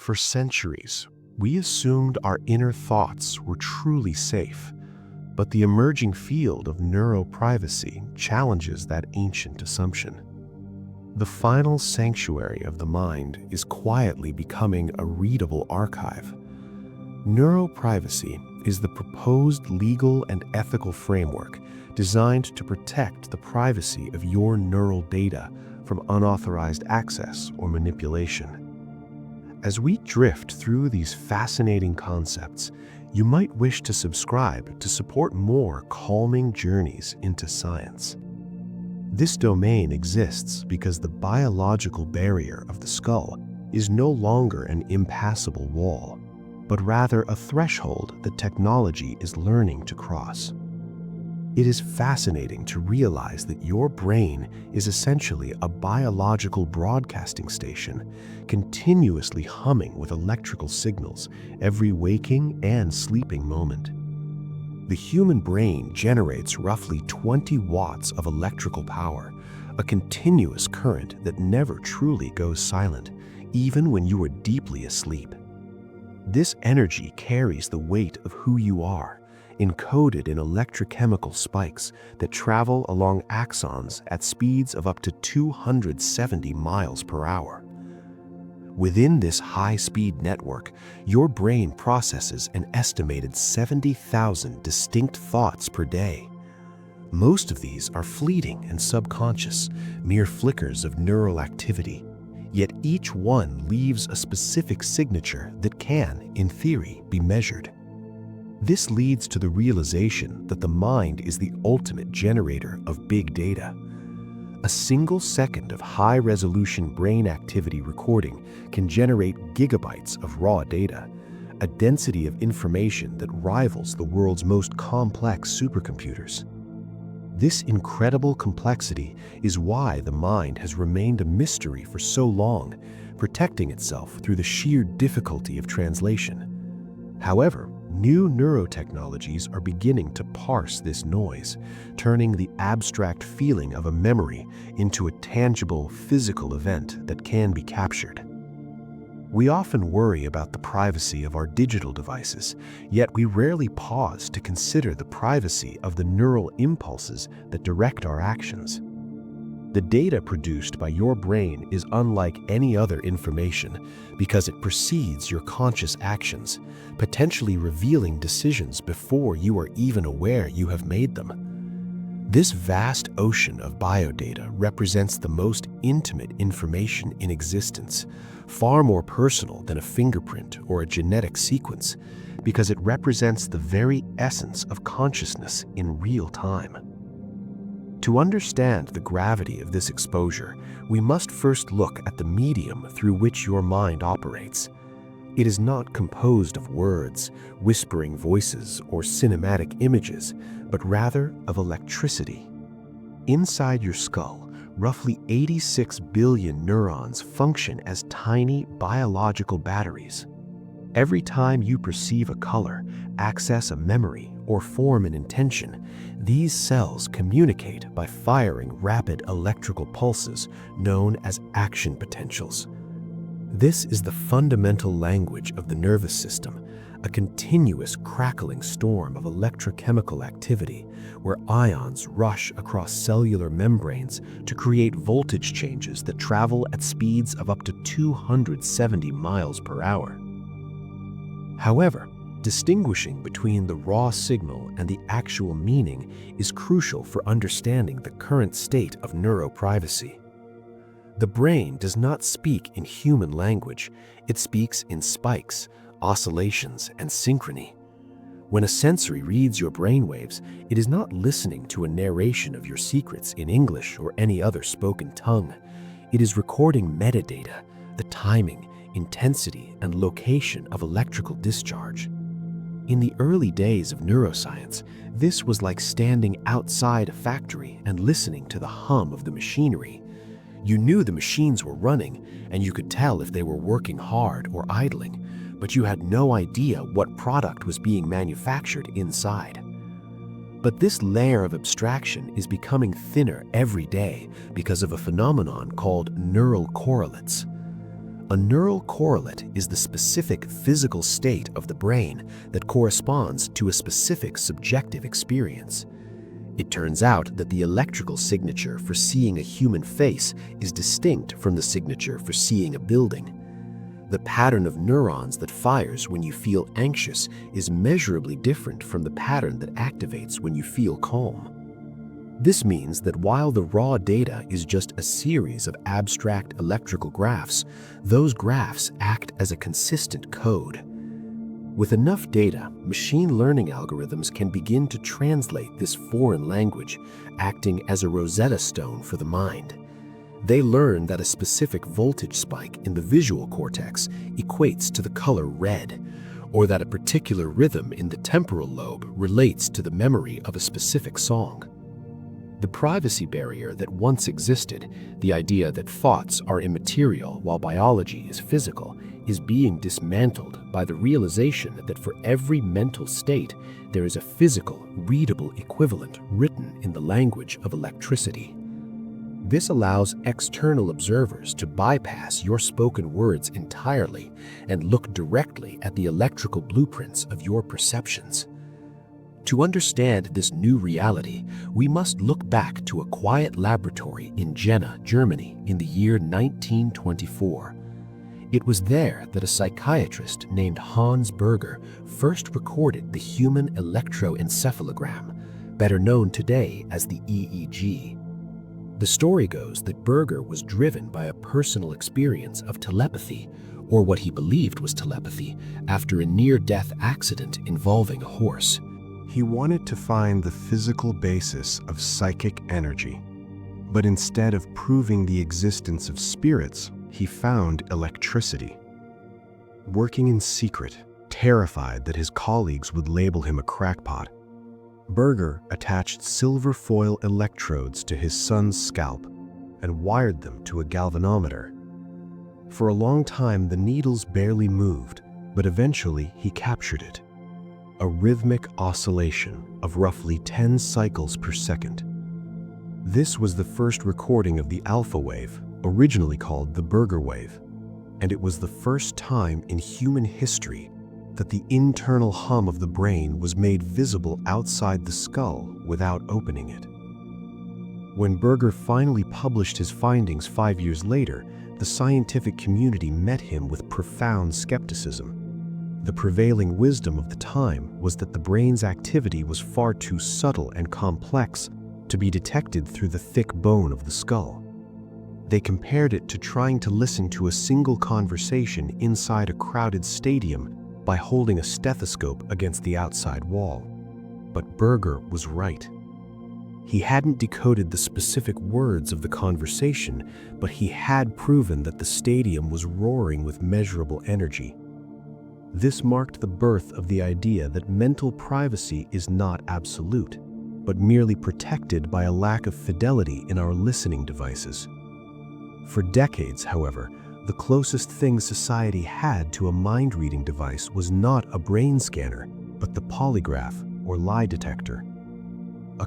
For centuries, we assumed our inner thoughts were truly safe, but the emerging field of neuroprivacy challenges that ancient assumption. The final sanctuary of the mind is quietly becoming a readable archive. Neuroprivacy is the proposed legal and ethical framework designed to protect the privacy of your neural data from unauthorized access or manipulation. As we drift through these fascinating concepts, you might wish to subscribe to support more calming journeys into science. This domain exists because the biological barrier of the skull is no longer an impassable wall, but rather a threshold that technology is learning to cross. It is fascinating to realize that your brain is essentially a biological broadcasting station, continuously humming with electrical signals every waking and sleeping moment. The human brain generates roughly 20 watts of electrical power, a continuous current that never truly goes silent, even when you are deeply asleep. This energy carries the weight of who you are, encoded in electrochemical spikes that travel along axons at speeds of up to 270 miles per hour. Within this high-speed network, your brain processes an estimated 70,000 distinct thoughts per day. Most of these are fleeting and subconscious, mere flickers of neural activity, yet each one leaves a specific signature that can, in theory, be measured. This leads to the realization that the mind is the ultimate generator of big data. A single second of high-resolution brain activity recording can generate gigabytes of raw data, a density of information that rivals the world's most complex supercomputers. This incredible complexity is why the mind has remained a mystery for so long, protecting itself through the sheer difficulty of translation. However, new neurotechnologies are beginning to parse this noise, turning the abstract feeling of a memory into a tangible physical event that can be captured. We often worry about the privacy of our digital devices, yet we rarely pause to consider the privacy of the neural impulses that direct our actions. The data produced by your brain is unlike any other information because it precedes your conscious actions, potentially revealing decisions before you are even aware you have made them. This vast ocean of biodata represents the most intimate information in existence, far more personal than a fingerprint or a genetic sequence, because it represents the very essence of consciousness in real time. To understand the gravity of this exposure, we must first look at the medium through which your mind operates. It is not composed of words, whispering voices, or cinematic images, but rather of electricity. Inside your skull, roughly 86 billion neurons function as tiny biological batteries. Every time you perceive a color, access a memory, or form an intention, these cells communicate by firing rapid electrical pulses known as action potentials. This is the fundamental language of the nervous system, a continuous crackling storm of electrochemical activity where ions rush across cellular membranes to create voltage changes that travel at speeds of up to 270 miles per hour. However, distinguishing between the raw signal and the actual meaning is crucial for understanding the current state of neuroprivacy. The brain does not speak in human language, it speaks in spikes, oscillations, and synchrony. When a sensory reads your brainwaves, it is not listening to a narration of your secrets in English or any other spoken tongue. It is recording metadata, the timing, intensity, and location of electrical discharge. In the early days of neuroscience, this was like standing outside a factory and listening to the hum of the machinery. You knew the machines were running, and you could tell if they were working hard or idling, but you had no idea what product was being manufactured inside. But this layer of abstraction is becoming thinner every day because of a phenomenon called neural correlates. A neural correlate is the specific physical state of the brain that corresponds to a specific subjective experience. It turns out that the electrical signature for seeing a human face is distinct from the signature for seeing a building. The pattern of neurons that fires when you feel anxious is measurably different from the pattern that activates when you feel calm. This means that while the raw data is just a series of abstract electrical graphs, those graphs act as a consistent code. With enough data, machine learning algorithms can begin to translate this foreign language, acting as a Rosetta Stone for the mind. They learn that a specific voltage spike in the visual cortex equates to the color red, or that a particular rhythm in the temporal lobe relates to the memory of a specific song. The privacy barrier that once existed, the idea that thoughts are immaterial while biology is physical, is being dismantled by the realization that for every mental state, there is a physical, readable equivalent written in the language of electricity. This allows external observers to bypass your spoken words entirely and look directly at the electrical blueprints of your perceptions. To understand this new reality, we must look back to a quiet laboratory in Jena, Germany, in the year 1924. It was there that a psychiatrist named Hans Berger first recorded the human electroencephalogram, better known today as the EEG. The story goes that Berger was driven by a personal experience of telepathy, or what he believed was telepathy, after a near-death accident involving a horse. He wanted to find the physical basis of psychic energy, but instead of proving the existence of spirits, he found electricity. Working in secret, terrified that his colleagues would label him a crackpot, Berger attached silver foil electrodes to his son's scalp and wired them to a galvanometer. For a long time, the needles barely moved, but eventually he captured it. A rhythmic oscillation of roughly 10 cycles per second. This was the first recording of the alpha wave, originally called the Berger wave, and it was the first time in human history that the internal hum of the brain was made visible outside the skull without opening it. When Berger finally published his findings 5 years later, the scientific community met him with profound skepticism. The prevailing wisdom of the time was that the brain's activity was far too subtle and complex to be detected through the thick bone of the skull. They compared it to trying to listen to a single conversation inside a crowded stadium by holding a stethoscope against the outside wall. But Berger was right. He hadn't decoded the specific words of the conversation, but he had proven that the stadium was roaring with measurable energy. This marked the birth of the idea that mental privacy is not absolute, but merely protected by a lack of fidelity in our listening devices. For decades, however, the closest thing society had to a mind-reading device was not a brain scanner, but the polygraph or lie detector.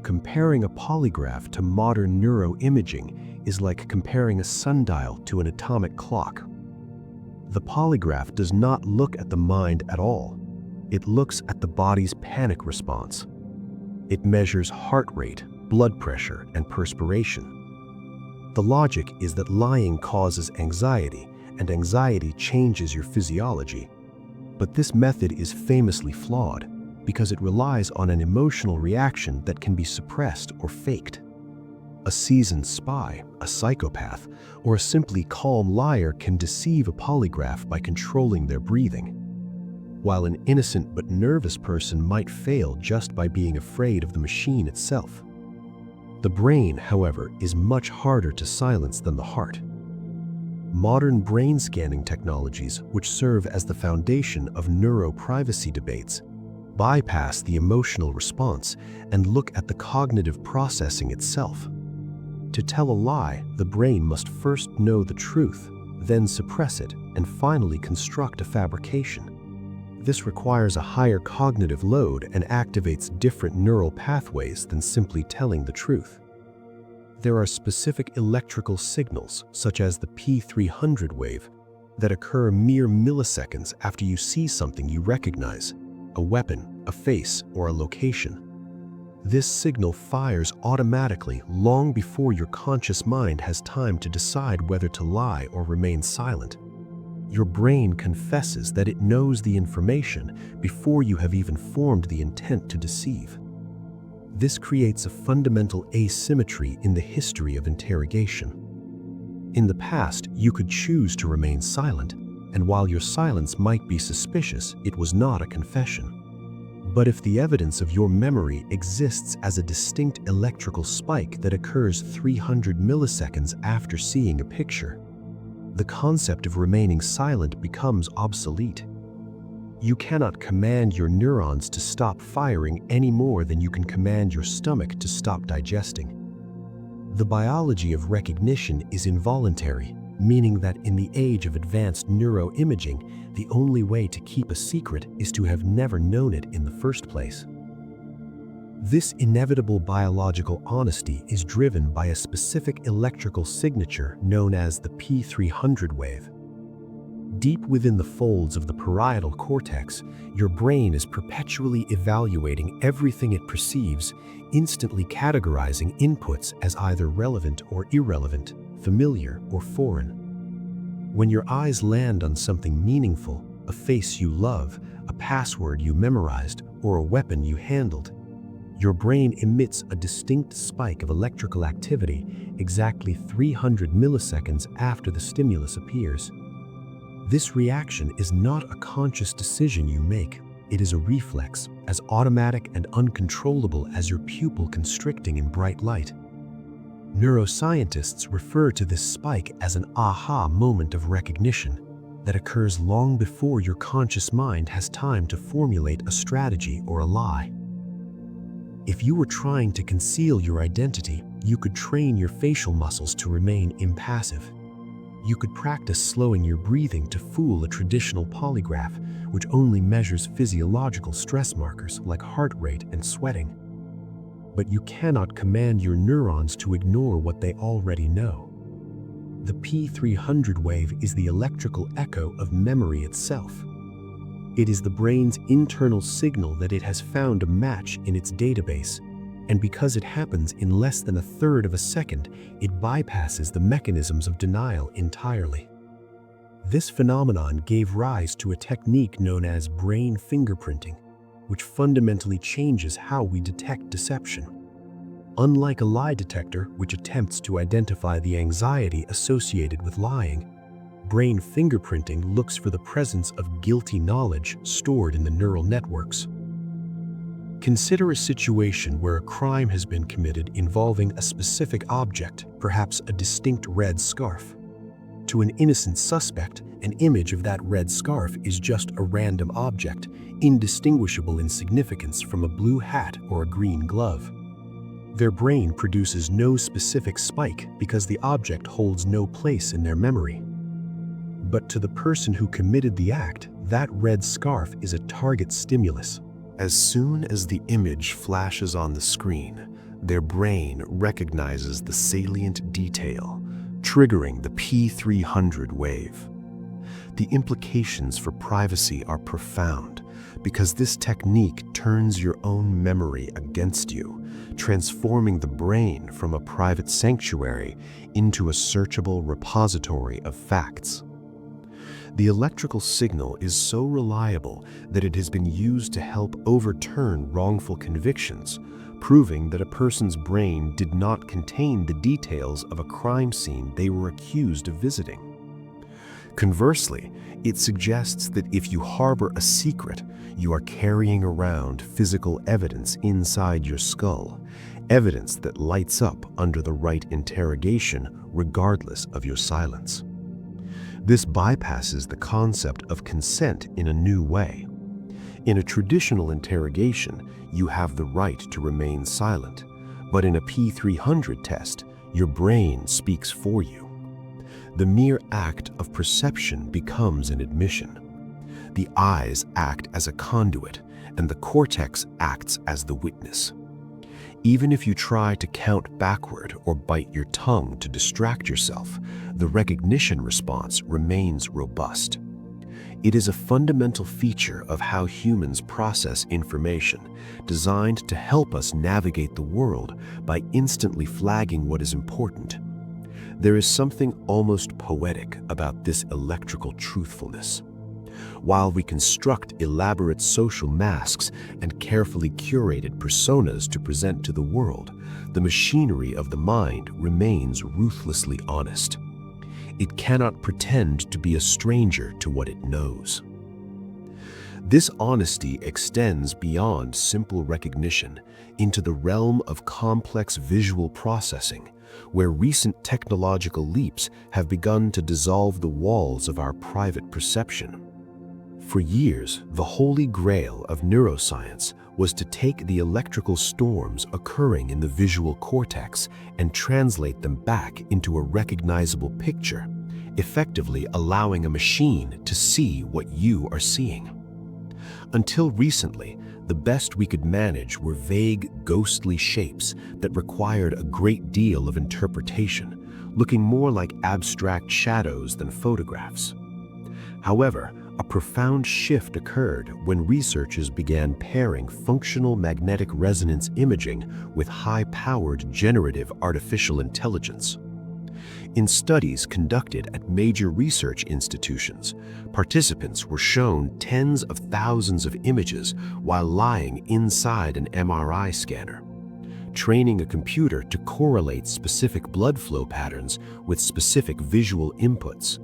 Comparing a polygraph to modern neuroimaging is like comparing a sundial to an atomic clock. The polygraph does not look at the mind at all. It looks at the body's panic response. It measures heart rate, blood pressure, and perspiration. The logic is that lying causes anxiety, and anxiety changes your physiology. But this method is famously flawed because it relies on an emotional reaction that can be suppressed or faked. A seasoned spy, a psychopath, or a simply calm liar can deceive a polygraph by controlling their breathing, while an innocent but nervous person might fail just by being afraid of the machine itself. The brain, however, is much harder to silence than the heart. Modern brain scanning technologies, which serve as the foundation of neuroprivacy debates, bypass the emotional response and look at the cognitive processing itself. To tell a lie, the brain must first know the truth, then suppress it, and finally construct a fabrication. This requires a higher cognitive load and activates different neural pathways than simply telling the truth. There are specific electrical signals, such as the P300 wave, that occur mere milliseconds after you see something you recognize, a weapon, a face, or a location. This signal fires automatically long before your conscious mind has time to decide whether to lie or remain silent. Your brain confesses that it knows the information before you have even formed the intent to deceive. This creates a fundamental asymmetry in the history of interrogation. In the past, you could choose to remain silent, and while your silence might be suspicious, it was not a confession. But if the evidence of your memory exists as a distinct electrical spike that occurs 300 milliseconds after seeing a picture, the concept of remaining silent becomes obsolete. You cannot command your neurons to stop firing any more than you can command your stomach to stop digesting. The biology of recognition is involuntary, meaning that in the age of advanced neuroimaging, the only way to keep a secret is to have never known it in the first place. This inevitable biological honesty is driven by a specific electrical signature known as the P300 wave. Deep within the folds of the parietal cortex, your brain is perpetually evaluating everything it perceives, instantly categorizing inputs as either relevant or irrelevant, familiar or foreign. When your eyes land on something meaningful, a face you love, a password you memorized, or a weapon you handled, your brain emits a distinct spike of electrical activity exactly 300 milliseconds after the stimulus appears. This reaction is not a conscious decision you make. It is a reflex, as automatic and uncontrollable as your pupil constricting in bright light. Neuroscientists refer to this spike as an aha moment of recognition that occurs long before your conscious mind has time to formulate a strategy or a lie. If you were trying to conceal your identity, you could train your facial muscles to remain impassive. You could practice slowing your breathing to fool a traditional polygraph, which only measures physiological stress markers like heart rate and sweating. But you cannot command your neurons to ignore what they already know. The P300 wave is the electrical echo of memory itself. It is the brain's internal signal that it has found a match in its database, and because it happens in less than a third of a second, it bypasses the mechanisms of denial entirely. This phenomenon gave rise to a technique known as brain fingerprinting, which fundamentally changes how we detect deception. Unlike a lie detector, which attempts to identify the anxiety associated with lying, brain fingerprinting looks for the presence of guilty knowledge stored in the neural networks. Consider a situation where a crime has been committed involving a specific object, perhaps a distinct red scarf. To an innocent suspect, an image of that red scarf is just a random object, indistinguishable in significance from a blue hat or a green glove. Their brain produces no specific spike because the object holds no place in their memory. But to the person who committed the act, that red scarf is a target stimulus. As soon as the image flashes on the screen, their brain recognizes the salient detail, triggering the P300 wave. The implications for privacy are profound because this technique turns your own memory against you, transforming the brain from a private sanctuary into a searchable repository of facts. The electrical signal is so reliable that it has been used to help overturn wrongful convictions, proving that a person's brain did not contain the details of a crime scene they were accused of visiting. Conversely, it suggests that if you harbor a secret, you are carrying around physical evidence inside your skull, evidence that lights up under the right interrogation regardless of your silence. This bypasses the concept of consent in a new way. In a traditional interrogation, you have the right to remain silent, but in a P300 test, your brain speaks for you. The mere act of perception becomes an admission. The eyes act as a conduit, and the cortex acts as the witness. Even if you try to count backward or bite your tongue to distract yourself, the recognition response remains robust. It is a fundamental feature of how humans process information, designed to help us navigate the world by instantly flagging what is important. There is something almost poetic about this electrical truthfulness. While we construct elaborate social masks and carefully curated personas to present to the world, the machinery of the mind remains ruthlessly honest. It cannot pretend to be a stranger to what it knows. This honesty extends beyond simple recognition into the realm of complex visual processing, where recent technological leaps have begun to dissolve the walls of our private perception. For years, the holy grail of neuroscience was to take the electrical storms occurring in the visual cortex and translate them back into a recognizable picture, effectively allowing a machine to see what you are seeing. Until recently, the best we could manage were vague, ghostly shapes that required a great deal of interpretation, looking more like abstract shadows than photographs. However, a profound shift occurred when researchers began pairing functional magnetic resonance imaging with high-powered generative artificial intelligence. In studies conducted at major research institutions, participants were shown tens of thousands of images while lying inside an MRI scanner. Training a computer to correlate specific blood flow patterns with specific visual inputs.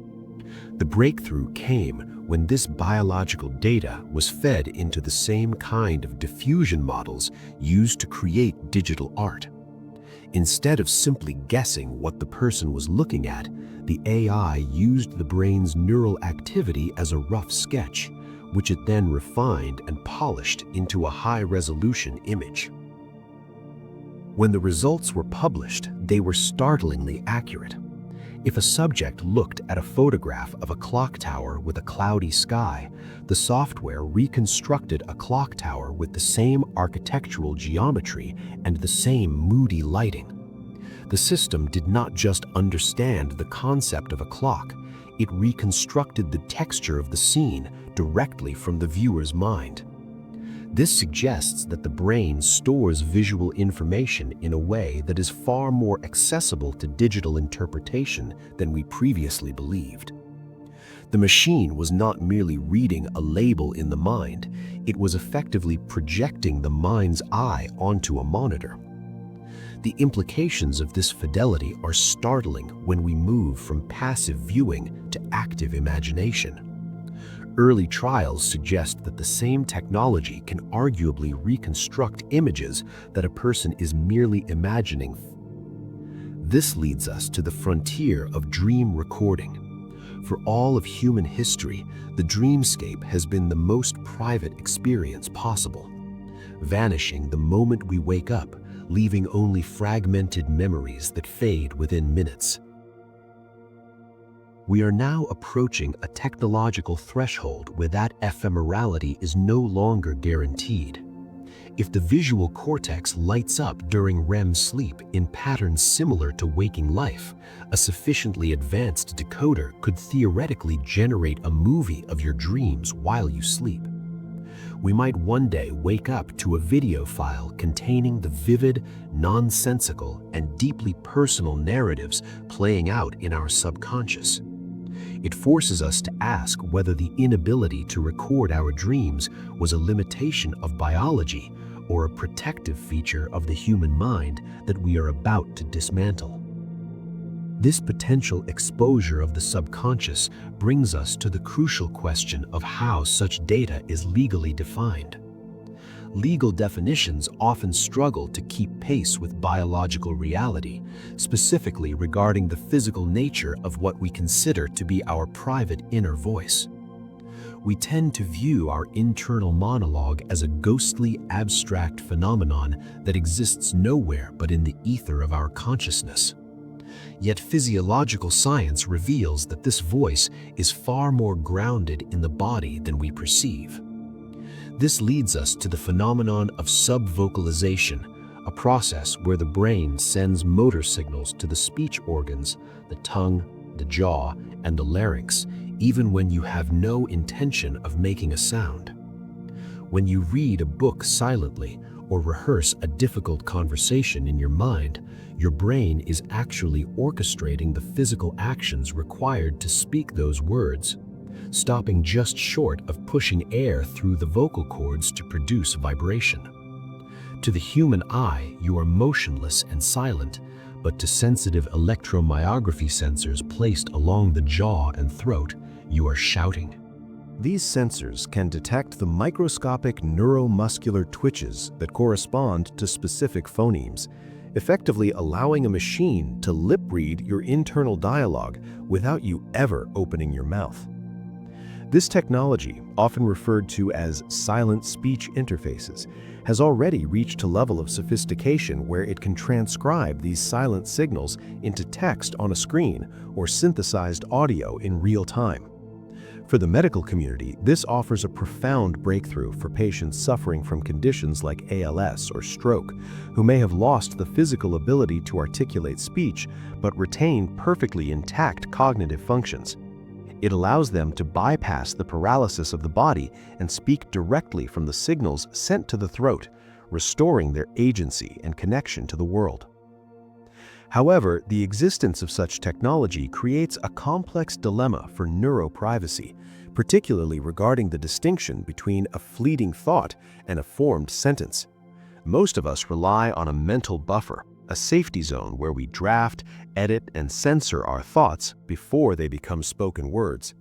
The breakthrough came when this biological data was fed into the same kind of diffusion models used to create digital art. Instead of simply guessing what the person was looking at, the AI used the brain's neural activity as a rough sketch, which it then refined and polished into a high-resolution image. When the results were published, they were startlingly accurate. If a subject looked at a photograph of a clock tower with a cloudy sky, the software reconstructed a clock tower with the same architectural geometry and the same moody lighting. The system did not just understand the concept of a clock, it reconstructed the texture of the scene directly from the viewer's mind. This suggests that the brain stores visual information in a way that is far more accessible to digital interpretation than we previously believed. The machine was not merely reading a label in the mind, it was effectively projecting the mind's eye onto a monitor. The implications of this fidelity are startling when we move from passive viewing to active imagination. Early trials suggest that the same technology can arguably reconstruct images that a person is merely imagining. This leads us to the frontier of dream recording. For all of human history, the dreamscape has been the most private experience possible, vanishing the moment we wake up, leaving only fragmented memories that fade within minutes. We are now approaching a technological threshold where that ephemerality is no longer guaranteed. If the visual cortex lights up during REM sleep in patterns similar to waking life, a sufficiently advanced decoder could theoretically generate a movie of your dreams while you sleep. We might one day wake up to a video file containing the vivid, nonsensical, and deeply personal narratives playing out in our subconscious. It forces us to ask whether the inability to record our dreams was a limitation of biology or a protective feature of the human mind that we are about to dismantle. This potential exposure of the subconscious brings us to the crucial question of how such data is legally defined. Legal definitions often struggle to keep pace with biological reality, specifically regarding the physical nature of what we consider to be our private inner voice. We tend to view our internal monologue as a ghostly, abstract phenomenon that exists nowhere but in the ether of our consciousness. Yet physiological science reveals that this voice is far more grounded in the body than we perceive. This leads us to the phenomenon of subvocalization, a process where the brain sends motor signals to the speech organs, the tongue, the jaw, and the larynx, even when you have no intention of making a sound. When you read a book silently or rehearse a difficult conversation in your mind, your brain is actually orchestrating the physical actions required to speak those words, stopping just short of pushing air through the vocal cords to produce vibration. To the human eye, you are motionless and silent, but to sensitive electromyography sensors placed along the jaw and throat, you are shouting. These sensors can detect the microscopic neuromuscular twitches that correspond to specific phonemes, effectively allowing a machine to lip-read your internal dialogue without you ever opening your mouth. This technology, often referred to as silent speech interfaces, has already reached a level of sophistication where it can transcribe these silent signals into text on a screen or synthesized audio in real time. For the medical community, this offers a profound breakthrough for patients suffering from conditions like ALS or stroke, who may have lost the physical ability to articulate speech but retain perfectly intact cognitive functions. It allows them to bypass the paralysis of the body and speak directly from the signals sent to the throat, restoring their agency and connection to the world. However, the existence of such technology creates a complex dilemma for neuroprivacy, particularly regarding the distinction between a fleeting thought and a formed sentence. Most of us rely on a mental buffer, a safety zone where we draft, edit, and censor our thoughts before they become spoken words.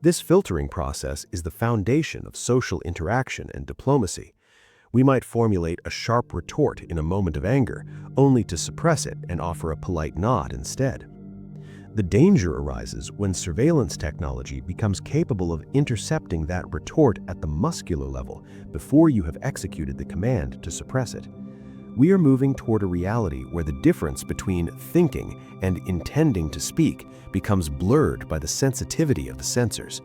This filtering process is the foundation of social interaction and diplomacy. We might formulate a sharp retort in a moment of anger, only to suppress it and offer a polite nod instead. The danger arises when surveillance technology becomes capable of intercepting that retort at the muscular level before you have executed the command to suppress it. We are moving toward a reality where the difference between thinking and intending to speak becomes blurred by the sensitivity of the sensors.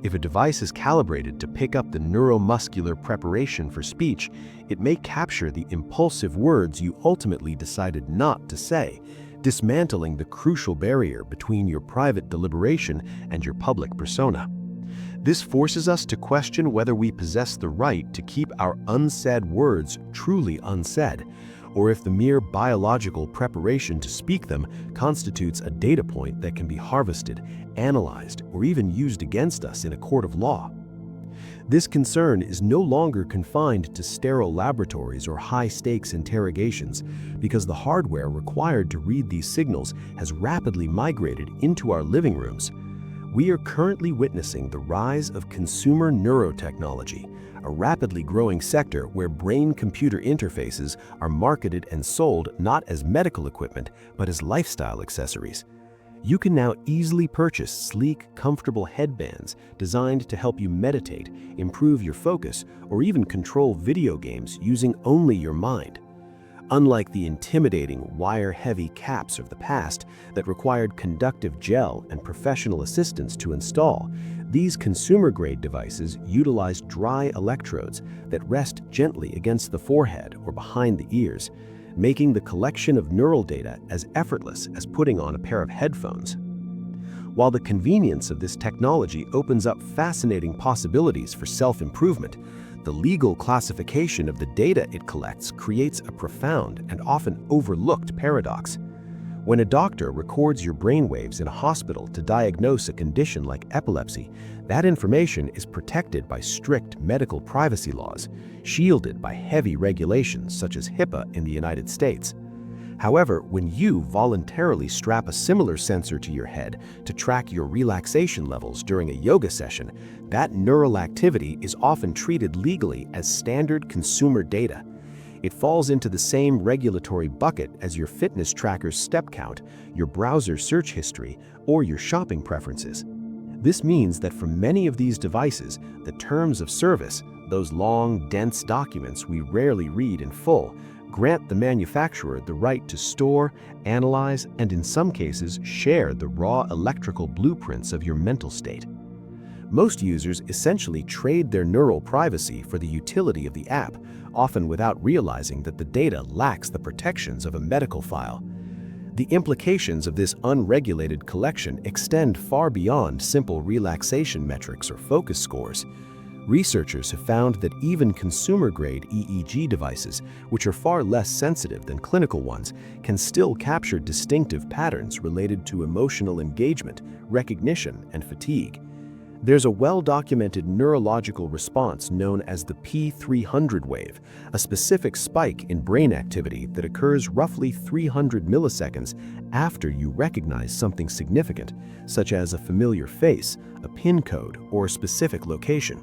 If a device is calibrated to pick up the neuromuscular preparation for speech, it may capture the impulsive words you ultimately decided not to say, dismantling the crucial barrier between your private deliberation and your public persona. This forces us to question whether we possess the right to keep our unsaid words truly unsaid, or if the mere biological preparation to speak them constitutes a data point that can be harvested, analyzed, or even used against us in a court of law. This concern is no longer confined to sterile laboratories or high-stakes interrogations, because the hardware required to read these signals has rapidly migrated into our living rooms. We are currently witnessing the rise of consumer neurotechnology, a rapidly growing sector where brain-computer interfaces are marketed and sold not as medical equipment, but as lifestyle accessories. You can now easily purchase sleek, comfortable headbands designed to help you meditate, improve your focus, or even control video games using only your mind. Unlike the intimidating, wire-heavy caps of the past that required conductive gel and professional assistance to install, these consumer-grade devices utilize dry electrodes that rest gently against the forehead or behind the ears, making the collection of neural data as effortless as putting on a pair of headphones. While the convenience of this technology opens up fascinating possibilities for self-improvement, the legal classification of the data it collects creates a profound and often overlooked paradox. When a doctor records your brainwaves in a hospital to diagnose a condition like epilepsy, that information is protected by strict medical privacy laws, shielded by heavy regulations such as HIPAA in the United States. However, when you voluntarily strap a similar sensor to your head to track your relaxation levels during a yoga session, that neural activity is often treated legally as standard consumer data. It falls into the same regulatory bucket as your fitness tracker's step count, your browser search history, or your shopping preferences. This means that for many of these devices, the terms of service, those long, dense documents we rarely read in full, grant the manufacturer the right to store, analyze, and in some cases share the raw electrical blueprints of your mental state. Most users essentially trade their neural privacy for the utility of the app, often without realizing that the data lacks the protections of a medical file. The implications of this unregulated collection extend far beyond simple relaxation metrics or focus scores. Researchers have found that even consumer-grade EEG devices, which are far less sensitive than clinical ones, can still capture distinctive patterns related to emotional engagement, recognition, and fatigue. There's a well-documented neurological response known as the P300 wave, a specific spike in brain activity that occurs roughly 300 milliseconds after you recognize something significant, such as a familiar face, a PIN code, or a specific location.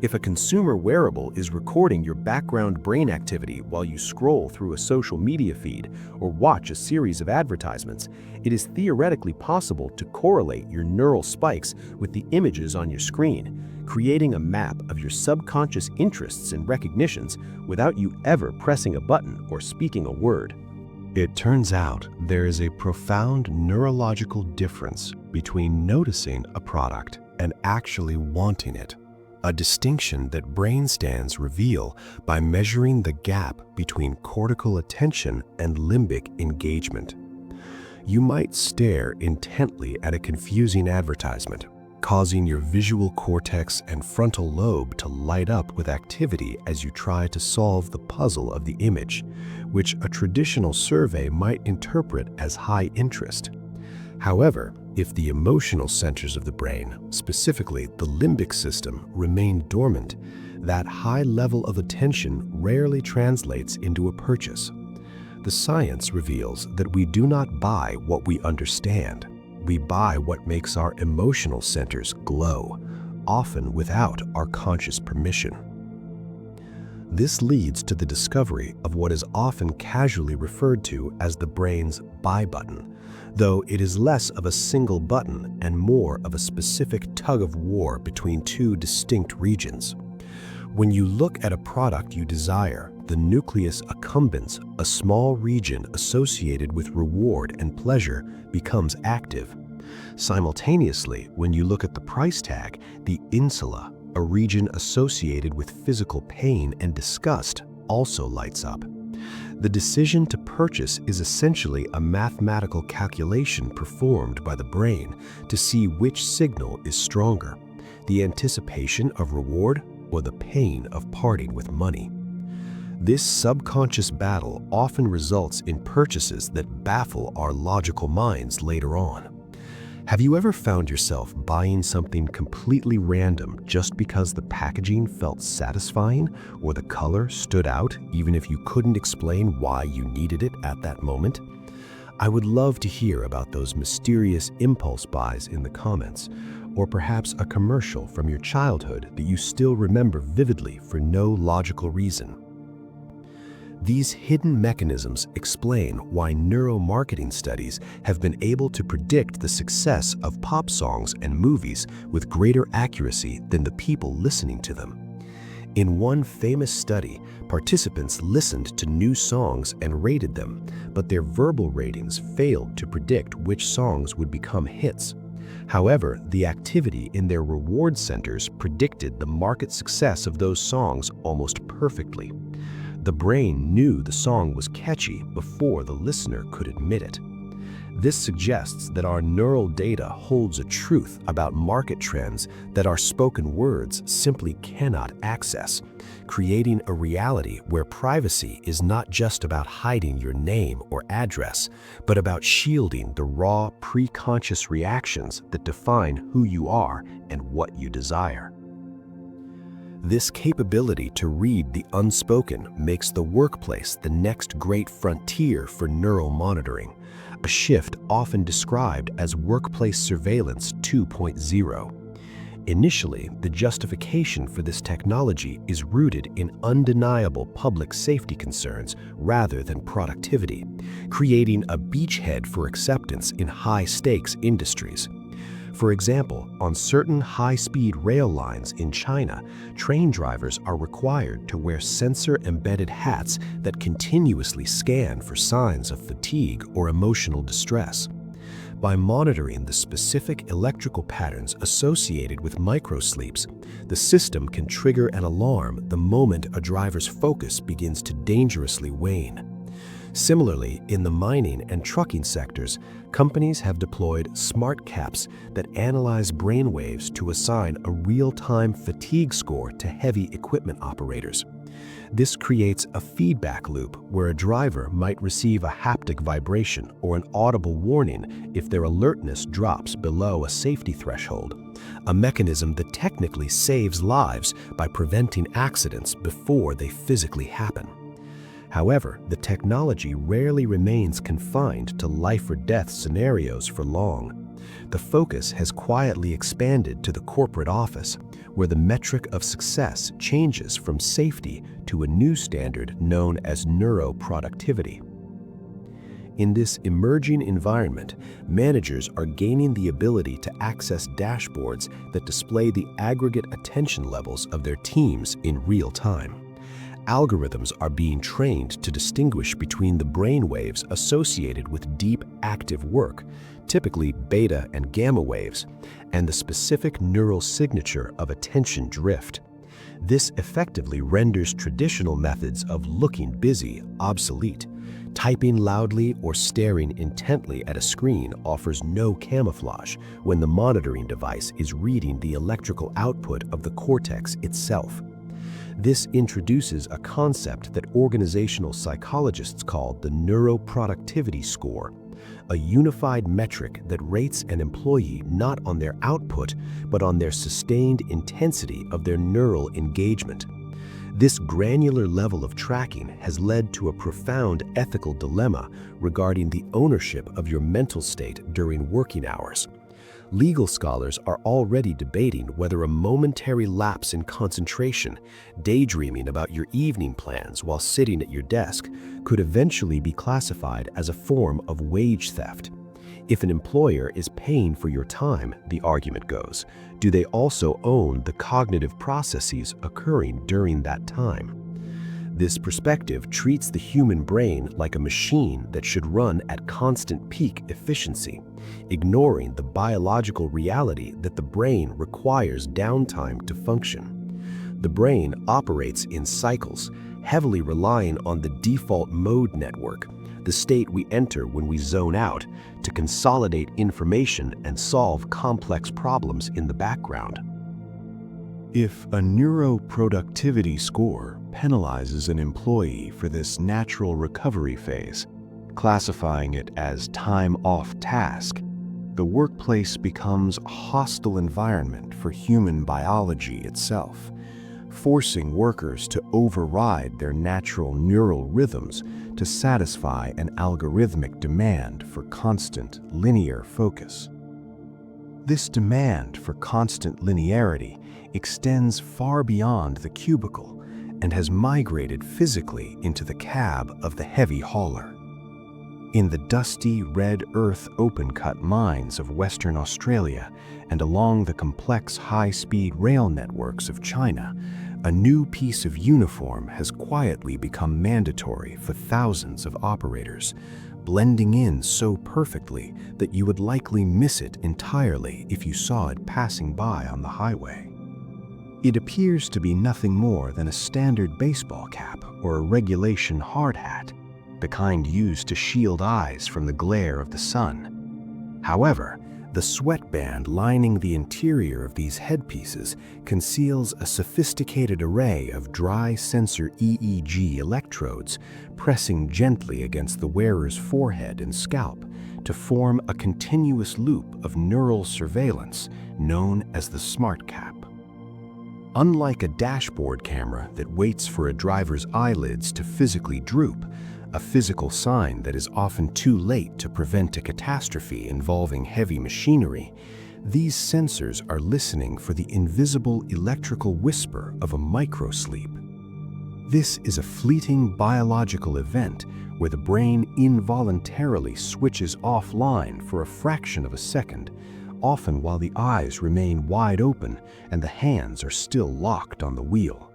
If a consumer wearable is recording your background brain activity while you scroll through a social media feed or watch a series of advertisements, it is theoretically possible to correlate your neural spikes with the images on your screen, creating a map of your subconscious interests and recognitions without you ever pressing a button or speaking a word. It turns out there is a profound neurological difference between noticing a product and actually wanting it. A distinction that brain scans reveal by measuring the gap between cortical attention and limbic engagement. You might stare intently at a confusing advertisement, causing your visual cortex and frontal lobe to light up with activity as you try to solve the puzzle of the image, which a traditional survey might interpret as high interest. However, if the emotional centers of the brain, specifically the limbic system, remain dormant, that high level of attention rarely translates into a purchase. The science reveals that we do not buy what we understand. We buy what makes our emotional centers glow, often without our conscious permission. This leads to the discovery of what is often casually referred to as the brain's buy button, though it is less of a single button and more of a specific tug-of-war between two distinct regions. When you look at a product you desire, the nucleus accumbens, a small region associated with reward and pleasure, becomes active. Simultaneously, when you look at the price tag, the insula, a region associated with physical pain and disgust, also lights up. The decision to purchase is essentially a mathematical calculation performed by the brain to see which signal is stronger, the anticipation of reward or the pain of parting with money. This subconscious battle often results in purchases that baffle our logical minds later on. Have you ever found yourself buying something completely random just because the packaging felt satisfying or the color stood out even if you couldn't explain why you needed it at that moment? I would love to hear about those mysterious impulse buys in the comments, or perhaps a commercial from your childhood that you still remember vividly for no logical reason. These hidden mechanisms explain why neuromarketing studies have been able to predict the success of pop songs and movies with greater accuracy than the people listening to them. In one famous study, participants listened to new songs and rated them, but their verbal ratings failed to predict which songs would become hits. However, the activity in their reward centers predicted the market success of those songs almost perfectly. The brain knew the song was catchy before the listener could admit it. This suggests that our neural data holds a truth about market trends that our spoken words simply cannot access, creating a reality where privacy is not just about hiding your name or address, but about shielding the raw, pre-conscious reactions that define who you are and what you desire. This capability to read the unspoken makes the workplace the next great frontier for neural monitoring, a shift often described as workplace surveillance 2.0. Initially, the justification for this technology is rooted in undeniable public safety concerns rather than productivity, creating a beachhead for acceptance in high-stakes industries. For example, on certain high-speed rail lines in China, train drivers are required to wear sensor-embedded hats that continuously scan for signs of fatigue or emotional distress. By monitoring the specific electrical patterns associated with microsleeps, the system can trigger an alarm the moment a driver's focus begins to dangerously wane. Similarly, in the mining and trucking sectors, companies have deployed smart caps that analyze brainwaves to assign a real-time fatigue score to heavy equipment operators. This creates a feedback loop where a driver might receive a haptic vibration or an audible warning if their alertness drops below a safety threshold, a mechanism that technically saves lives by preventing accidents before they physically happen. However, the technology rarely remains confined to life or death scenarios for long. The focus has quietly expanded to the corporate office, where the metric of success changes from safety to a new standard known as neuroproductivity. In this emerging environment, managers are gaining the ability to access dashboards that display the aggregate attention levels of their teams in real time. Algorithms are being trained to distinguish between the brainwaves associated with deep, active work, typically beta and gamma waves, and the specific neural signature of attention drift. This effectively renders traditional methods of looking busy obsolete. Typing loudly or staring intently at a screen offers no camouflage when the monitoring device is reading the electrical output of the cortex itself. This introduces a concept that organizational psychologists call the neuroproductivity score, a unified metric that rates an employee not on their output, but on their sustained intensity of their neural engagement. This granular level of tracking has led to a profound ethical dilemma regarding the ownership of your mental state during working hours. Legal scholars are already debating whether a momentary lapse in concentration, daydreaming about your evening plans while sitting at your desk, could eventually be classified as a form of wage theft. If an employer is paying for your time, the argument goes, do they also own the cognitive processes occurring during that time? This perspective treats the human brain like a machine that should run at constant peak efficiency, ignoring the biological reality that the brain requires downtime to function. The brain operates in cycles, heavily relying on the default mode network, the state we enter when we zone out, to consolidate information and solve complex problems in the background. If a neuroproductivity score penalizes an employee for this natural recovery phase, classifying it as time off task, the workplace becomes a hostile environment for human biology itself, forcing workers to override their natural neural rhythms to satisfy an algorithmic demand for constant linear focus. This demand for constant linearity extends far beyond the cubicle and has migrated physically into the cab of the heavy hauler. In the dusty red earth open-cut mines of Western Australia and along the complex high-speed rail networks of China, a new piece of uniform has quietly become mandatory for thousands of operators, blending in so perfectly that you would likely miss it entirely if you saw it passing by on the highway. It appears to be nothing more than a standard baseball cap or a regulation hard hat, the kind used to shield eyes from the glare of the sun. However, the sweatband lining the interior of these headpieces conceals a sophisticated array of dry sensor EEG electrodes pressing gently against the wearer's forehead and scalp to form a continuous loop of neural surveillance known as the smart cap. Unlike a dashboard camera that waits for a driver's eyelids to physically droop, a physical sign that is often too late to prevent a catastrophe involving heavy machinery, these sensors are listening for the invisible electrical whisper of a microsleep. This is a fleeting biological event where the brain involuntarily switches offline for a fraction of a second, often while the eyes remain wide open and the hands are still locked on the wheel.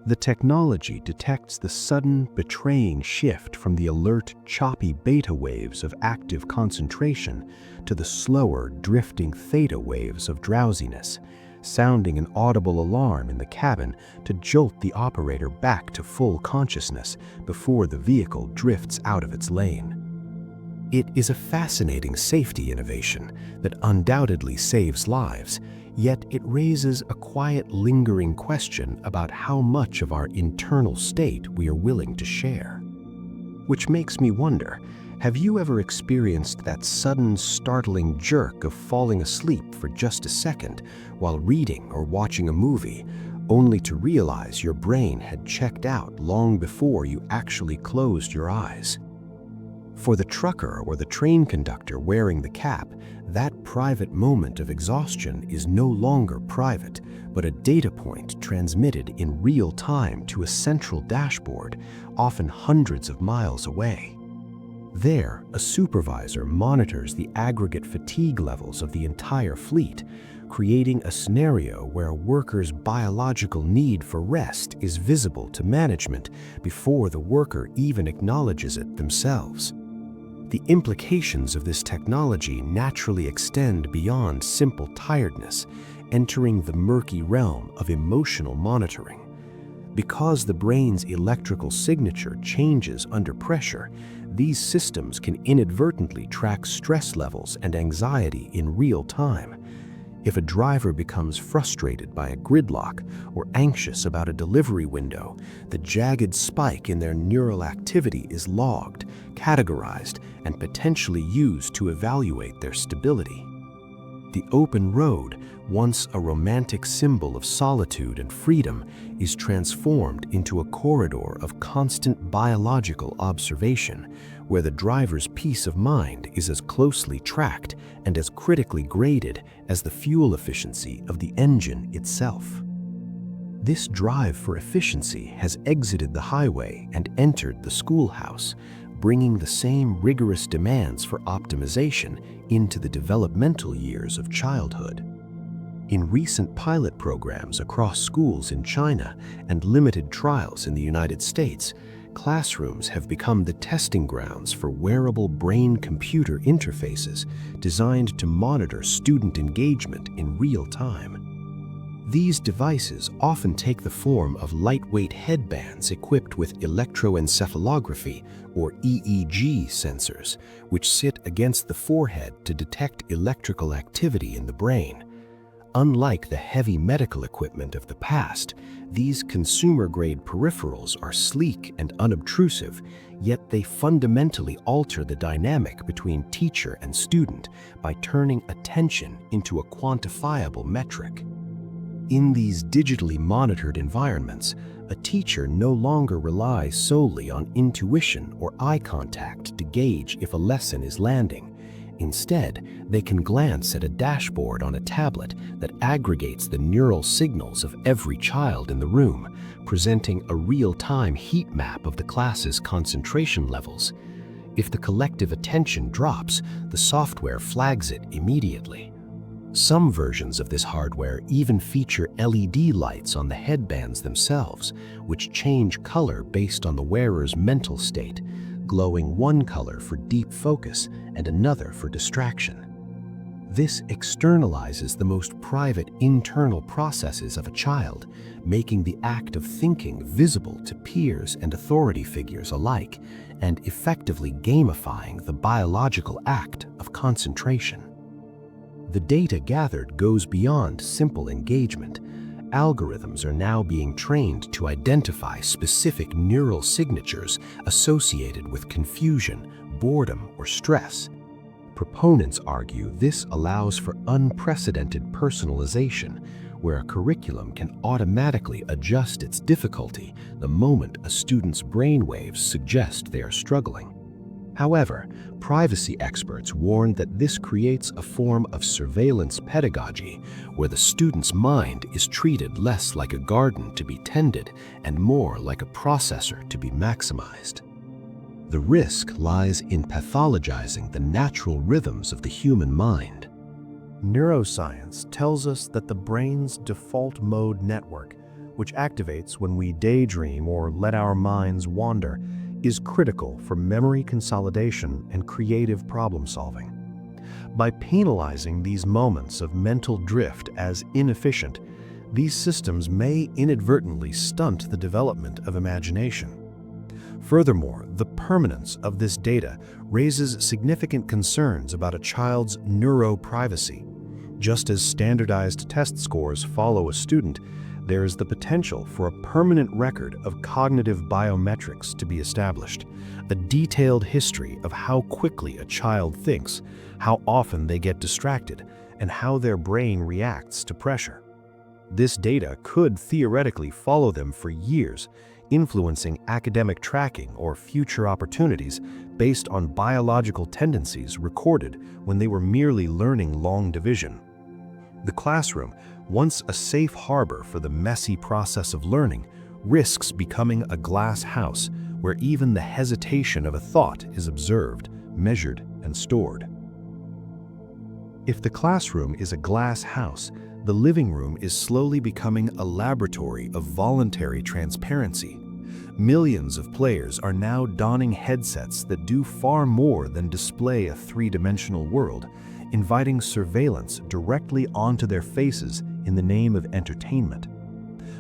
The technology detects the sudden, betraying shift from the alert, choppy beta waves of active concentration to the slower, drifting theta waves of drowsiness, sounding an audible alarm in the cabin to jolt the operator back to full consciousness before the vehicle drifts out of its lane. It is a fascinating safety innovation that undoubtedly saves lives, yet it raises a quiet, lingering question about how much of our internal state we are willing to share. Which makes me wonder, have you ever experienced that sudden, startling jerk of falling asleep for just a second while reading or watching a movie, only to realize your brain had checked out long before you actually closed your eyes? For the trucker or the train conductor wearing the cap, that private moment of exhaustion is no longer private, but a data point transmitted in real time to a central dashboard, often hundreds of miles away. There, a supervisor monitors the aggregate fatigue levels of the entire fleet, creating a scenario where a worker's biological need for rest is visible to management before the worker even acknowledges it themselves. The implications of this technology naturally extend beyond simple tiredness, entering the murky realm of emotional monitoring. Because the brain's electrical signature changes under pressure, these systems can inadvertently track stress levels and anxiety in real time. If a driver becomes frustrated by a gridlock or anxious about a delivery window, the jagged spike in their neural activity is logged, categorized, and potentially used to evaluate their stability. The open road, once a romantic symbol of solitude and freedom, is transformed into a corridor of constant biological observation, where the driver's peace of mind is as closely tracked and as critically graded as the fuel efficiency of the engine itself. This drive for efficiency has exited the highway and entered the schoolhouse, bringing the same rigorous demands for optimization into the developmental years of childhood. In recent pilot programs across schools in China and limited trials in the United States, classrooms have become the testing grounds for wearable brain-computer interfaces designed to monitor student engagement in real time. These devices often take the form of lightweight headbands equipped with electroencephalography or EEG sensors, which sit against the forehead to detect electrical activity in the brain. Unlike the heavy medical equipment of the past, these consumer-grade peripherals are sleek and unobtrusive, yet they fundamentally alter the dynamic between teacher and student by turning attention into a quantifiable metric. In these digitally monitored environments, a teacher no longer relies solely on intuition or eye contact to gauge if a lesson is landing. Instead, they can glance at a dashboard on a tablet that aggregates the neural signals of every child in the room, presenting a real-time heat map of the class's concentration levels. If the collective attention drops, the software flags it immediately. Some versions of this hardware even feature LED lights on the headbands themselves, which change color based on the wearer's mental state, glowing one color for deep focus and another for distraction. This externalizes the most private internal processes of a child, making the act of thinking visible to peers and authority figures alike, and effectively gamifying the biological act of concentration. The data gathered goes beyond simple engagement. Algorithms are now being trained to identify specific neural signatures associated with confusion, boredom, or stress. Proponents argue this allows for unprecedented personalization, where a curriculum can automatically adjust its difficulty the moment a student's brainwaves suggest they are struggling. However, privacy experts warn that this creates a form of surveillance pedagogy where the student's mind is treated less like a garden to be tended and more like a processor to be maximized. The risk lies in pathologizing the natural rhythms of the human mind. Neuroscience tells us that the brain's default mode network, which activates when we daydream or let our minds wander, is critical for memory consolidation and creative problem-solving. By penalizing these moments of mental drift as inefficient, these systems may inadvertently stunt the development of imagination. Furthermore, the permanence of this data raises significant concerns about a child's neuroprivacy. Just as standardized test scores follow a student, there is the potential for a permanent record of cognitive biometrics to be established, a detailed history of how quickly a child thinks, how often they get distracted, and how their brain reacts to pressure. This data could theoretically follow them for years, influencing academic tracking or future opportunities based on biological tendencies recorded when they were merely learning long division. The classroom, once a safe harbor for the messy process of learning, risks becoming a glass house where even the hesitation of a thought is observed, measured, and stored. If the classroom is a glass house, the living room is slowly becoming a laboratory of voluntary transparency. Millions of players are now donning headsets that do far more than display a three-dimensional world, inviting surveillance directly onto their faces in the name of entertainment.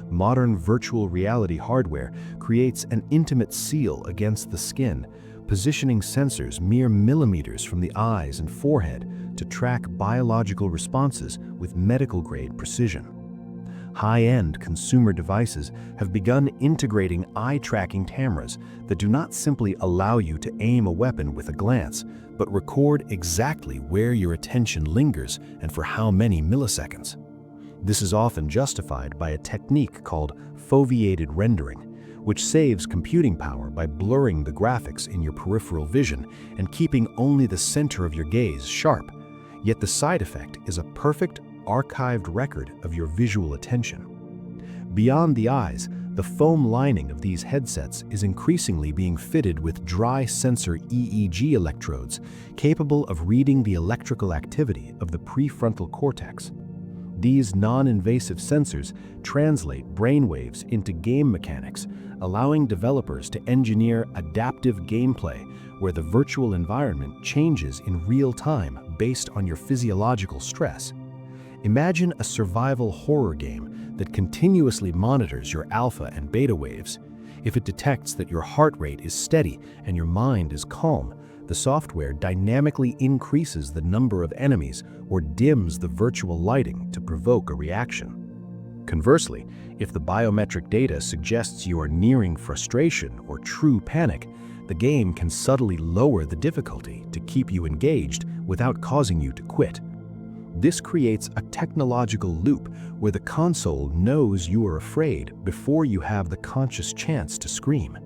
Modern virtual reality hardware creates an intimate seal against the skin, positioning sensors mere millimeters from the eyes and forehead to track biological responses with medical-grade precision. High-end consumer devices have begun integrating eye-tracking cameras that do not simply allow you to aim a weapon with a glance, but record exactly where your attention lingers and for how many milliseconds. This is often justified by a technique called foveated rendering, which saves computing power by blurring the graphics in your peripheral vision and keeping only the center of your gaze sharp. Yet the side effect is a perfect, archived record of your visual attention. Beyond the eyes, the foam lining of these headsets is increasingly being fitted with dry sensor EEG electrodes capable of reading the electrical activity of the prefrontal cortex. These non-invasive sensors translate brainwaves into game mechanics, allowing developers to engineer adaptive gameplay where the virtual environment changes in real time based on your physiological stress. Imagine a survival horror game that continuously monitors your alpha and beta waves. If it detects that your heart rate is steady and your mind is calm, the software dynamically increases the number of enemies or dims the virtual lighting to provoke a reaction. Conversely, if the biometric data suggests you are nearing frustration or true panic, the game can subtly lower the difficulty to keep you engaged without causing you to quit. This creates a technological loop where the console knows you are afraid before you have the conscious chance to scream.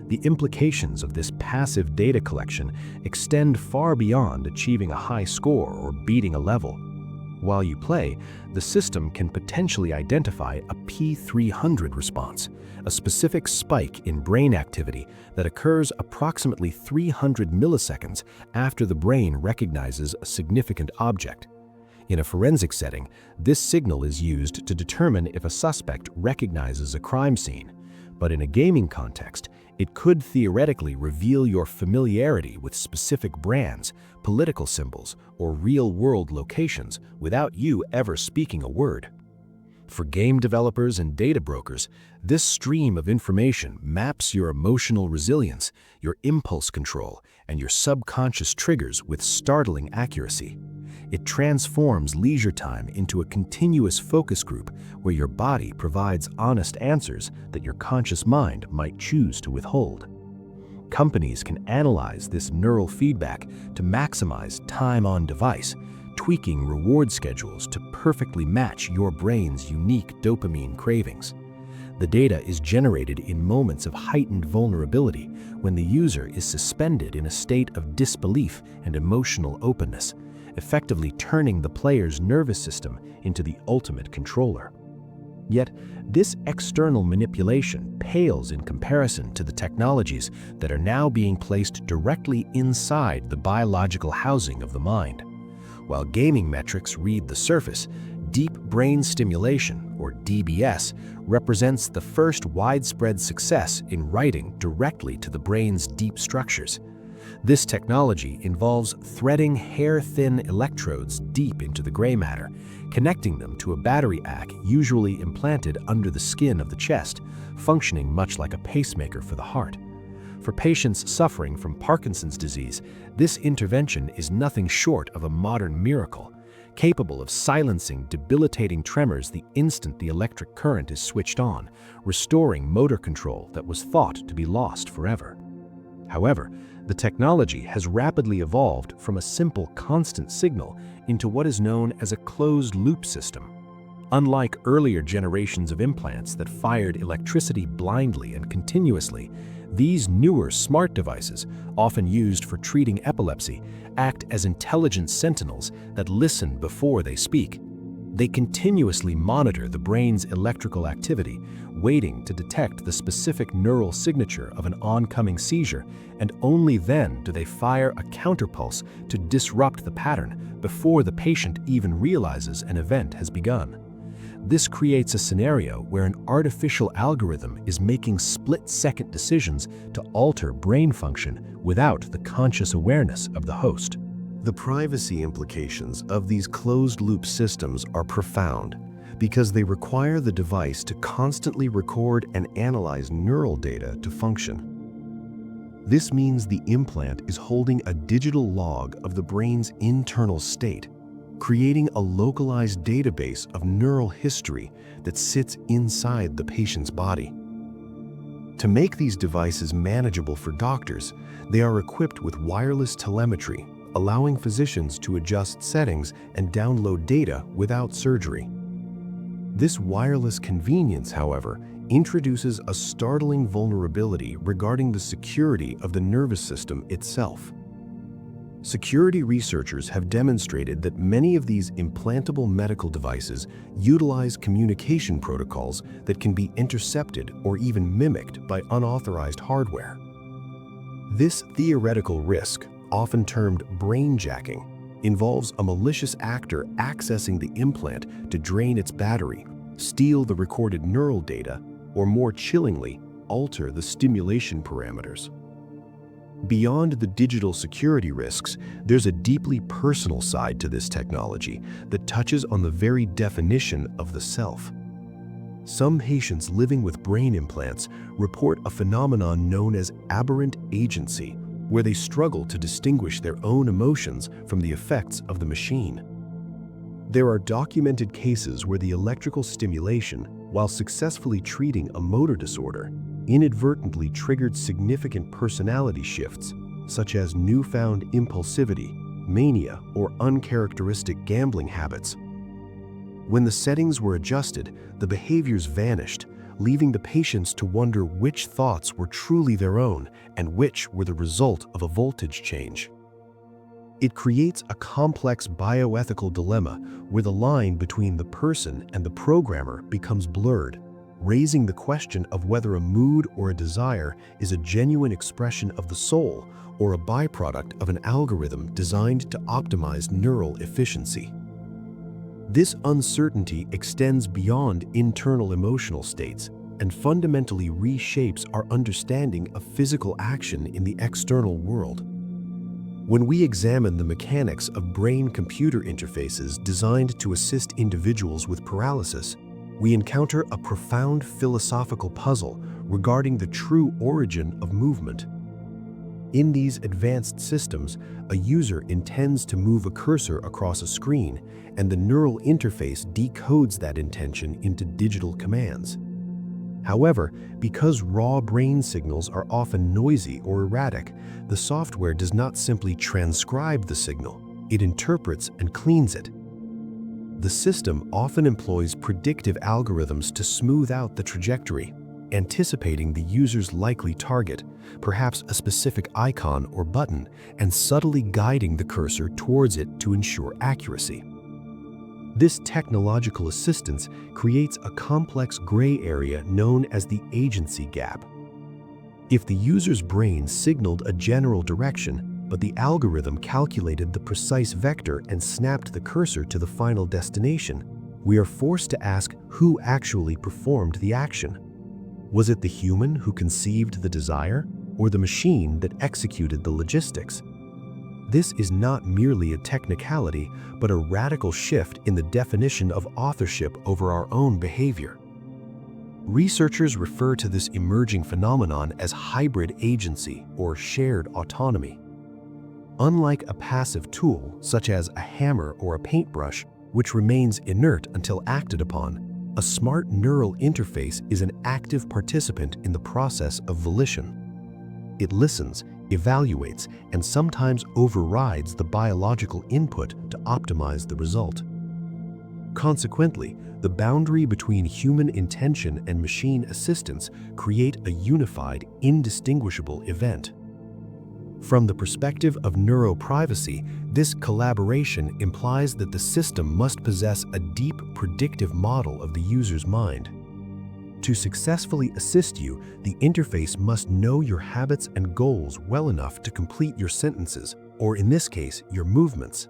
The implications of this passive data collection extend far beyond achieving a high score or beating a level. While you play, the system can potentially identify a P300 response, a specific spike in brain activity that occurs approximately 300 milliseconds after the brain recognizes a significant object. In a forensic setting, this signal is used to determine if a suspect recognizes a crime scene, but in a gaming context, it could theoretically reveal your familiarity with specific brands, political symbols, or real-world locations without you ever speaking a word. For game developers and data brokers, this stream of information maps your emotional resilience, your impulse control, and your subconscious triggers with startling accuracy. It transforms leisure time into a continuous focus group where your body provides honest answers that your conscious mind might choose to withhold. Companies can analyze this neural feedback to maximize time on device, tweaking reward schedules to perfectly match your brain's unique dopamine cravings. The data is generated in moments of heightened vulnerability when the user is suspended in a state of disbelief and emotional openness, effectively turning the player's nervous system into the ultimate controller. Yet, this external manipulation pales in comparison to the technologies that are now being placed directly inside the biological housing of the mind. While gaming metrics read the surface, Deep brain stimulation, or DBS, represents the first widespread success in writing directly to the brain's deep structures. This technology involves threading hair-thin electrodes deep into the gray matter, connecting them to a battery pack usually implanted under the skin of the chest, functioning much like a pacemaker for the heart. For patients suffering from Parkinson's disease, this intervention is nothing short of a modern miracle, capable of silencing debilitating tremors the instant the electric current is switched on, restoring motor control that was thought to be lost forever. However, the technology has rapidly evolved from a simple constant signal into what is known as a closed-loop system. Unlike earlier generations of implants that fired electricity blindly and continuously, these newer smart devices, often used for treating epilepsy, act as intelligent sentinels that listen before they speak. They continuously monitor the brain's electrical activity, waiting to detect the specific neural signature of an oncoming seizure, and only then do they fire a counterpulse to disrupt the pattern before the patient even realizes an event has begun. This creates a scenario where an artificial algorithm is making split-second decisions to alter brain function without the conscious awareness of the host. The privacy implications of these closed-loop systems are profound because they require the device to constantly record and analyze neural data to function. This means the implant is holding a digital log of the brain's internal state, creating a localized database of neural history that sits inside the patient's body. To make these devices manageable for doctors, they are equipped with wireless telemetry, allowing physicians to adjust settings and download data without surgery. This wireless convenience, however, introduces a startling vulnerability regarding the security of the nervous system itself. Security researchers have demonstrated that many of these implantable medical devices utilize communication protocols that can be intercepted or even mimicked by unauthorized hardware. This theoretical risk, often termed brainjacking, involves a malicious actor accessing the implant to drain its battery, steal the recorded neural data, or more chillingly, alter the stimulation parameters. Beyond the digital security risks, there's a deeply personal side to this technology that touches on the very definition of the self. Some patients living with brain implants report a phenomenon known as aberrant agency, where they struggle to distinguish their own emotions from the effects of the machine. There are documented cases where the electrical stimulation, while successfully treating a motor disorder, inadvertently triggered significant personality shifts, such as newfound impulsivity, mania, or uncharacteristic gambling habits. When the settings were adjusted, the behaviors vanished, leaving the patients to wonder which thoughts were truly their own and which were the result of a voltage change. It creates a complex bioethical dilemma where the line between the person and the programmer becomes blurred, raising the question of whether a mood or a desire is a genuine expression of the soul or a byproduct of an algorithm designed to optimize neural efficiency. This uncertainty extends beyond internal emotional states and fundamentally reshapes our understanding of physical action in the external world. When we examine the mechanics of brain-computer interfaces designed to assist individuals with paralysis, we encounter a profound philosophical puzzle regarding the true origin of movement. In these advanced systems, a user intends to move a cursor across a screen, and the neural interface decodes that intention into digital commands. However, because raw brain signals are often noisy or erratic, the software does not simply transcribe the signal, it interprets and cleans it. The system often employs predictive algorithms to smooth out the trajectory, anticipating the user's likely target, perhaps a specific icon or button, and subtly guiding the cursor towards it to ensure accuracy. This technological assistance creates a complex gray area known as the agency gap. If the user's brain signaled a general direction, but the algorithm calculated the precise vector and snapped the cursor to the final destination, we are forced to ask who actually performed the action. Was it the human who conceived the desire, or the machine that executed the logistics? This is not merely a technicality, but a radical shift in the definition of authorship over our own behavior. Researchers refer to this emerging phenomenon as hybrid agency or shared autonomy. Unlike a passive tool, such as a hammer or a paintbrush, which remains inert until acted upon, a smart neural interface is an active participant in the process of volition. It listens, evaluates, and sometimes overrides the biological input to optimize the result. Consequently, the boundary between human intention and machine assistance create a unified, indistinguishable event. From the perspective of neuroprivacy, this collaboration implies that the system must possess a deep predictive model of the user's mind. To successfully assist you, the interface must know your habits and goals well enough to complete your sentences, or in this case, your movements.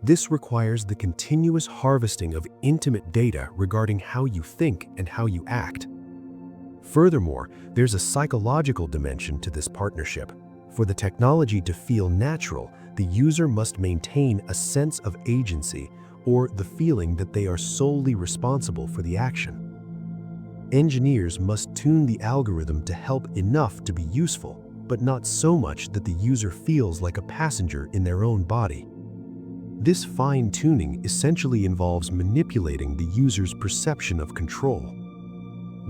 This requires the continuous harvesting of intimate data regarding how you think and how you act. Furthermore, there's a psychological dimension to this partnership. For the technology to feel natural, the user must maintain a sense of agency or the feeling that they are solely responsible for the action. Engineers must tune the algorithm to help enough to be useful, but not so much that the user feels like a passenger in their own body. This fine-tuning essentially involves manipulating the user's perception of control.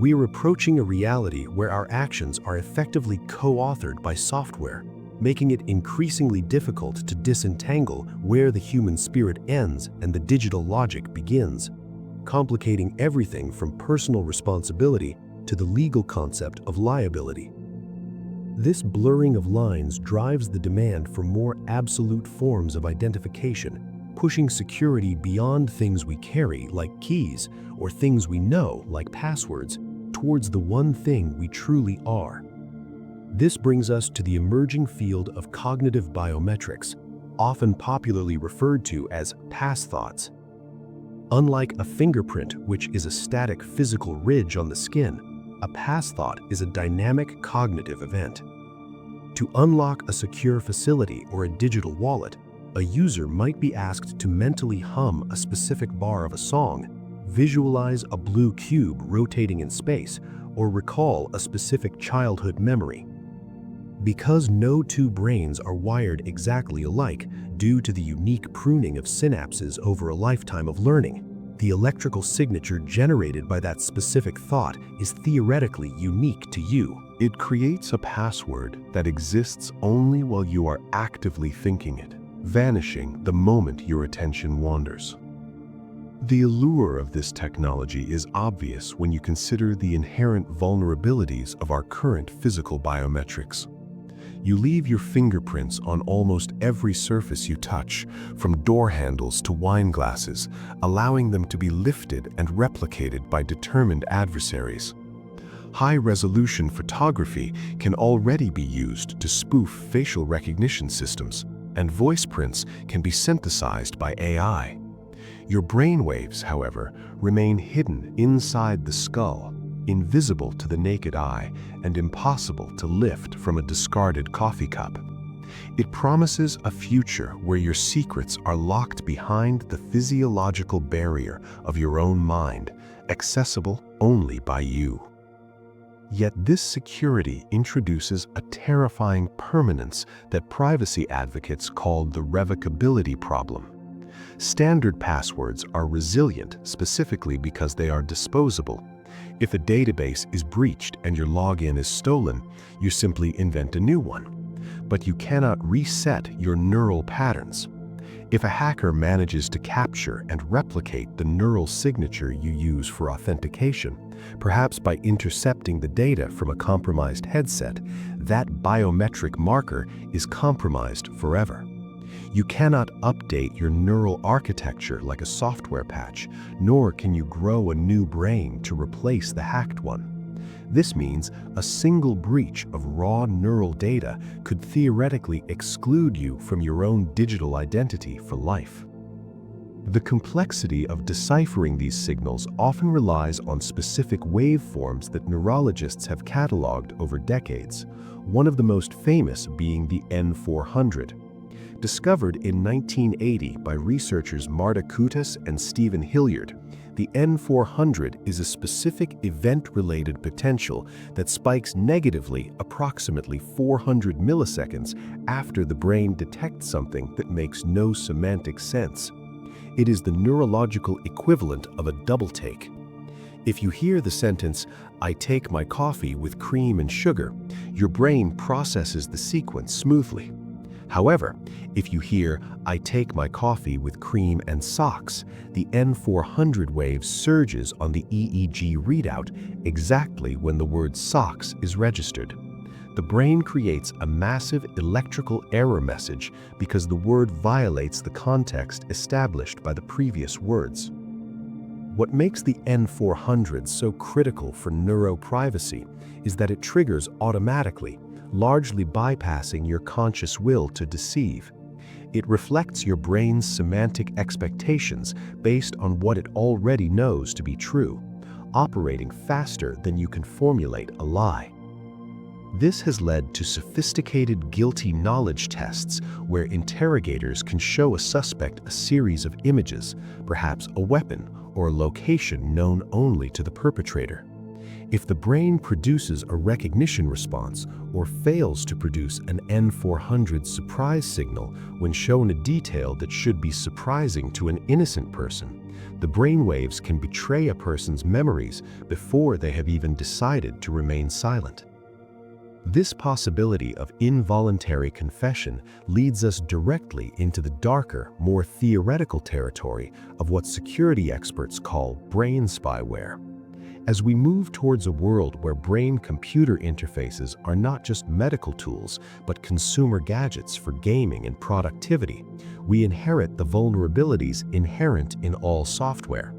We are approaching a reality where our actions are effectively co-authored by software, making it increasingly difficult to disentangle where the human spirit ends and the digital logic begins, complicating everything from personal responsibility to the legal concept of liability. This blurring of lines drives the demand for more absolute forms of identification, pushing security beyond things we carry, like keys, or things we know, like passwords, towards the one thing we truly are. This brings us to the emerging field of cognitive biometrics, often popularly referred to as pass thoughts. Unlike a fingerprint, which is a static physical ridge on the skin, a pass thought is a dynamic cognitive event. To unlock a secure facility or a digital wallet, a user might be asked to mentally hum a specific bar of a song, visualize a blue cube rotating in space, or recall a specific childhood memory. Because no two brains are wired exactly alike due to the unique pruning of synapses over a lifetime of learning, the electrical signature generated by that specific thought is theoretically unique to you. It creates a password that exists only while you are actively thinking it, vanishing the moment your attention wanders. The allure of this technology is obvious when you consider the inherent vulnerabilities of our current physical biometrics. You leave your fingerprints on almost every surface you touch, from door handles to wine glasses, allowing them to be lifted and replicated by determined adversaries. High-resolution photography can already be used to spoof facial recognition systems, and voice prints can be synthesized by AI. Your brainwaves, however, remain hidden inside the skull, invisible to the naked eye and impossible to lift from a discarded coffee cup. It promises a future where your secrets are locked behind the physiological barrier of your own mind, accessible only by you. Yet this security introduces a terrifying permanence that privacy advocates call the revocability problem. Standard passwords are resilient specifically because they are disposable. If a database is breached and your login is stolen, you simply invent a new one. But you cannot reset your neural patterns. If a hacker manages to capture and replicate the neural signature you use for authentication, perhaps by intercepting the data from a compromised headset, that biometric marker is compromised forever. You cannot update your neural architecture like a software patch, nor can you grow a new brain to replace the hacked one. This means a single breach of raw neural data could theoretically exclude you from your own digital identity for life. The complexity of deciphering these signals often relies on specific waveforms that neurologists have cataloged over decades, one of the most famous being the N400. Discovered in 1980 by researchers Marta Kutas and Stephen Hilliard, the N400 is a specific event-related potential that spikes negatively approximately 400 milliseconds after the brain detects something that makes no semantic sense. It is the neurological equivalent of a double take. If you hear the sentence, "I take my coffee with cream and sugar," your brain processes the sequence smoothly. However, if you hear, "I take my coffee with cream and socks," the N400 wave surges on the EEG readout exactly when the word socks is registered. The brain creates a massive electrical error message because the word violates the context established by the previous words. What makes the N400 so critical for neuroprivacy is that it triggers automatically, largely bypassing your conscious will to deceive. It reflects your brain's semantic expectations based on what it already knows to be true, operating faster than you can formulate a lie. This has led to sophisticated guilty knowledge tests where interrogators can show a suspect a series of images, perhaps a weapon or a location known only to the perpetrator. If the brain produces a recognition response or fails to produce an N400 surprise signal when shown a detail that should be surprising to an innocent person, the brainwaves can betray a person's memories before they have even decided to remain silent. This possibility of involuntary confession leads us directly into the darker, more theoretical territory of what security experts call brain spyware. As we move towards a world where brain-computer interfaces are not just medical tools, but consumer gadgets for gaming and productivity, we inherit the vulnerabilities inherent in all software.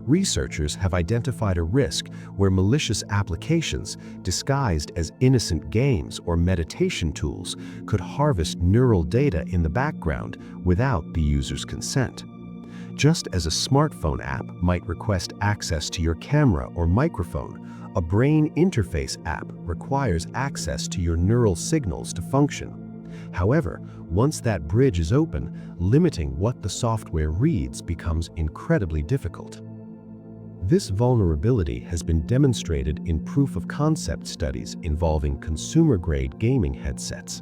Researchers have identified a risk where malicious applications, disguised as innocent games or meditation tools, could harvest neural data in the background without the user's consent. Just as a smartphone app might request access to your camera or microphone, a brain interface app requires access to your neural signals to function. However, once that bridge is open, limiting what the software reads becomes incredibly difficult. This vulnerability has been demonstrated in proof-of-concept studies involving consumer-grade gaming headsets.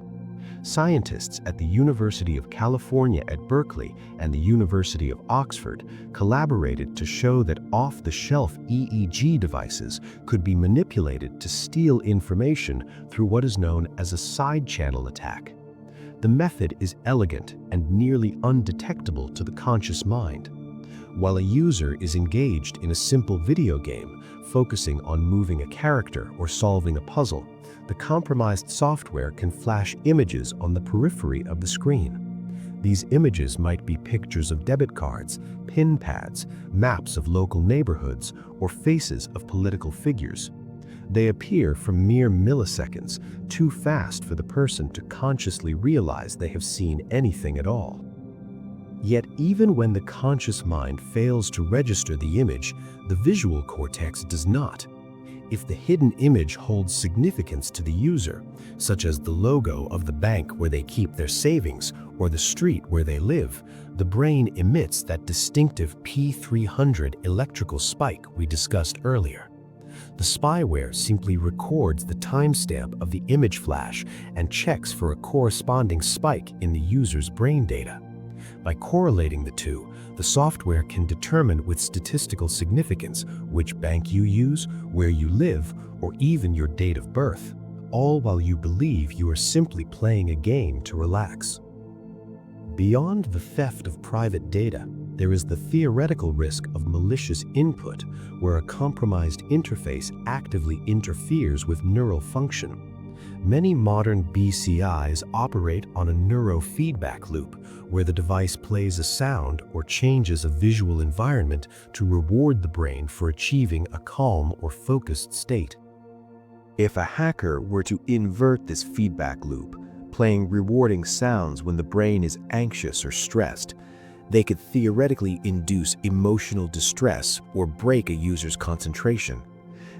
Scientists at the University of California at Berkeley and the University of Oxford collaborated to show that off-the-shelf EEG devices could be manipulated to steal information through what is known as a side-channel attack. The method is elegant and nearly undetectable to the conscious mind. While a user is engaged in a simple video game, focusing on moving a character or solving a puzzle, the compromised software can flash images on the periphery of the screen. These images might be pictures of debit cards, pin pads, maps of local neighborhoods, or faces of political figures. They appear for mere milliseconds, too fast for the person to consciously realize they have seen anything at all. Yet even when the conscious mind fails to register the image, the visual cortex does not. If the hidden image holds significance to the user, such as the logo of the bank where they keep their savings or the street where they live, the brain emits that distinctive P300 electrical spike we discussed earlier. The spyware simply records the timestamp of the image flash and checks for a corresponding spike in the user's brain data. By correlating the two, the software can determine with statistical significance which bank you use, where you live, or even your date of birth, all while you believe you are simply playing a game to relax. Beyond the theft of private data, there is the theoretical risk of malicious input, where a compromised interface actively interferes with neural function. Many modern BCIs operate on a neurofeedback loop, where the device plays a sound or changes a visual environment to reward the brain for achieving a calm or focused state. If a hacker were to invert this feedback loop, playing rewarding sounds when the brain is anxious or stressed, They could theoretically induce emotional distress or break a user's concentration.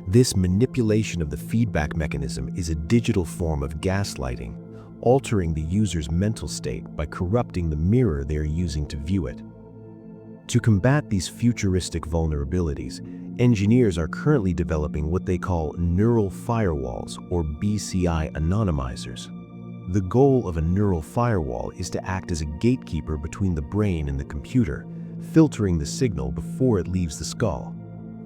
This manipulation of the feedback mechanism is a digital form of gaslighting, altering the user's mental state by corrupting the mirror they are using to view it. To combat these futuristic vulnerabilities, engineers are currently developing what they call neural firewalls, or BCI anonymizers. The goal of a neural firewall is to act as a gatekeeper between the brain and the computer, filtering the signal before it leaves the skull.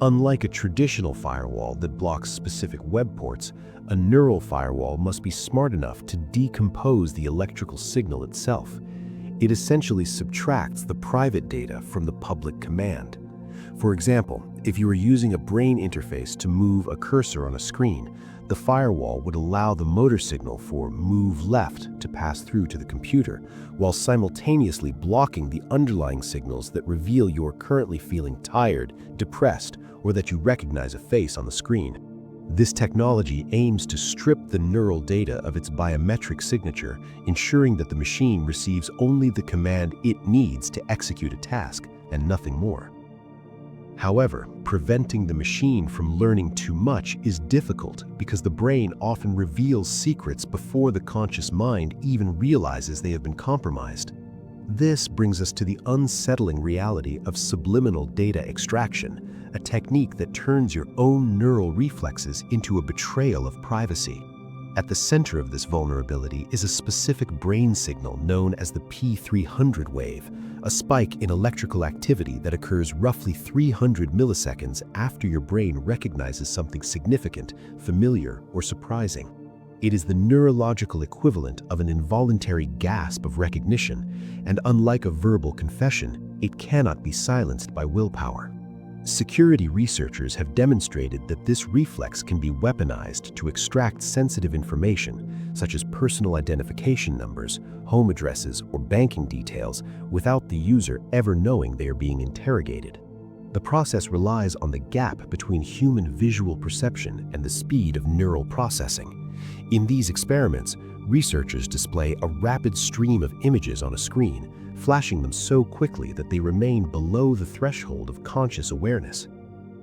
Unlike a traditional firewall that blocks specific web ports, a neural firewall must be smart enough to decompose the electrical signal itself. It essentially subtracts the private data from the public command. For example, if you were using a brain interface to move a cursor on a screen, the firewall would allow the motor signal for "move left" to pass through to the computer, while simultaneously blocking the underlying signals that reveal you're currently feeling tired, depressed, or that you recognize a face on the screen. This technology aims to strip the neural data of its biometric signature, ensuring that the machine receives only the command it needs to execute a task and nothing more. However, preventing the machine from learning too much is difficult because the brain often reveals secrets before the conscious mind even realizes they have been compromised. This brings us to the unsettling reality of subliminal data extraction, a technique that turns your own neural reflexes into a betrayal of privacy. At the center of this vulnerability is a specific brain signal known as the P300 wave, a spike in electrical activity that occurs roughly 300 milliseconds after your brain recognizes something significant, familiar, or surprising. It is the neurological equivalent of an involuntary gasp of recognition, and unlike a verbal confession, it cannot be silenced by willpower. Security researchers have demonstrated that this reflex can be weaponized to extract sensitive information, such as personal identification numbers, home addresses, or banking details, without the user ever knowing they are being interrogated. The process relies on the gap between human visual perception and the speed of neural processing. In these experiments, researchers display a rapid stream of images on a screen, flashing them so quickly that they remain below the threshold of conscious awareness.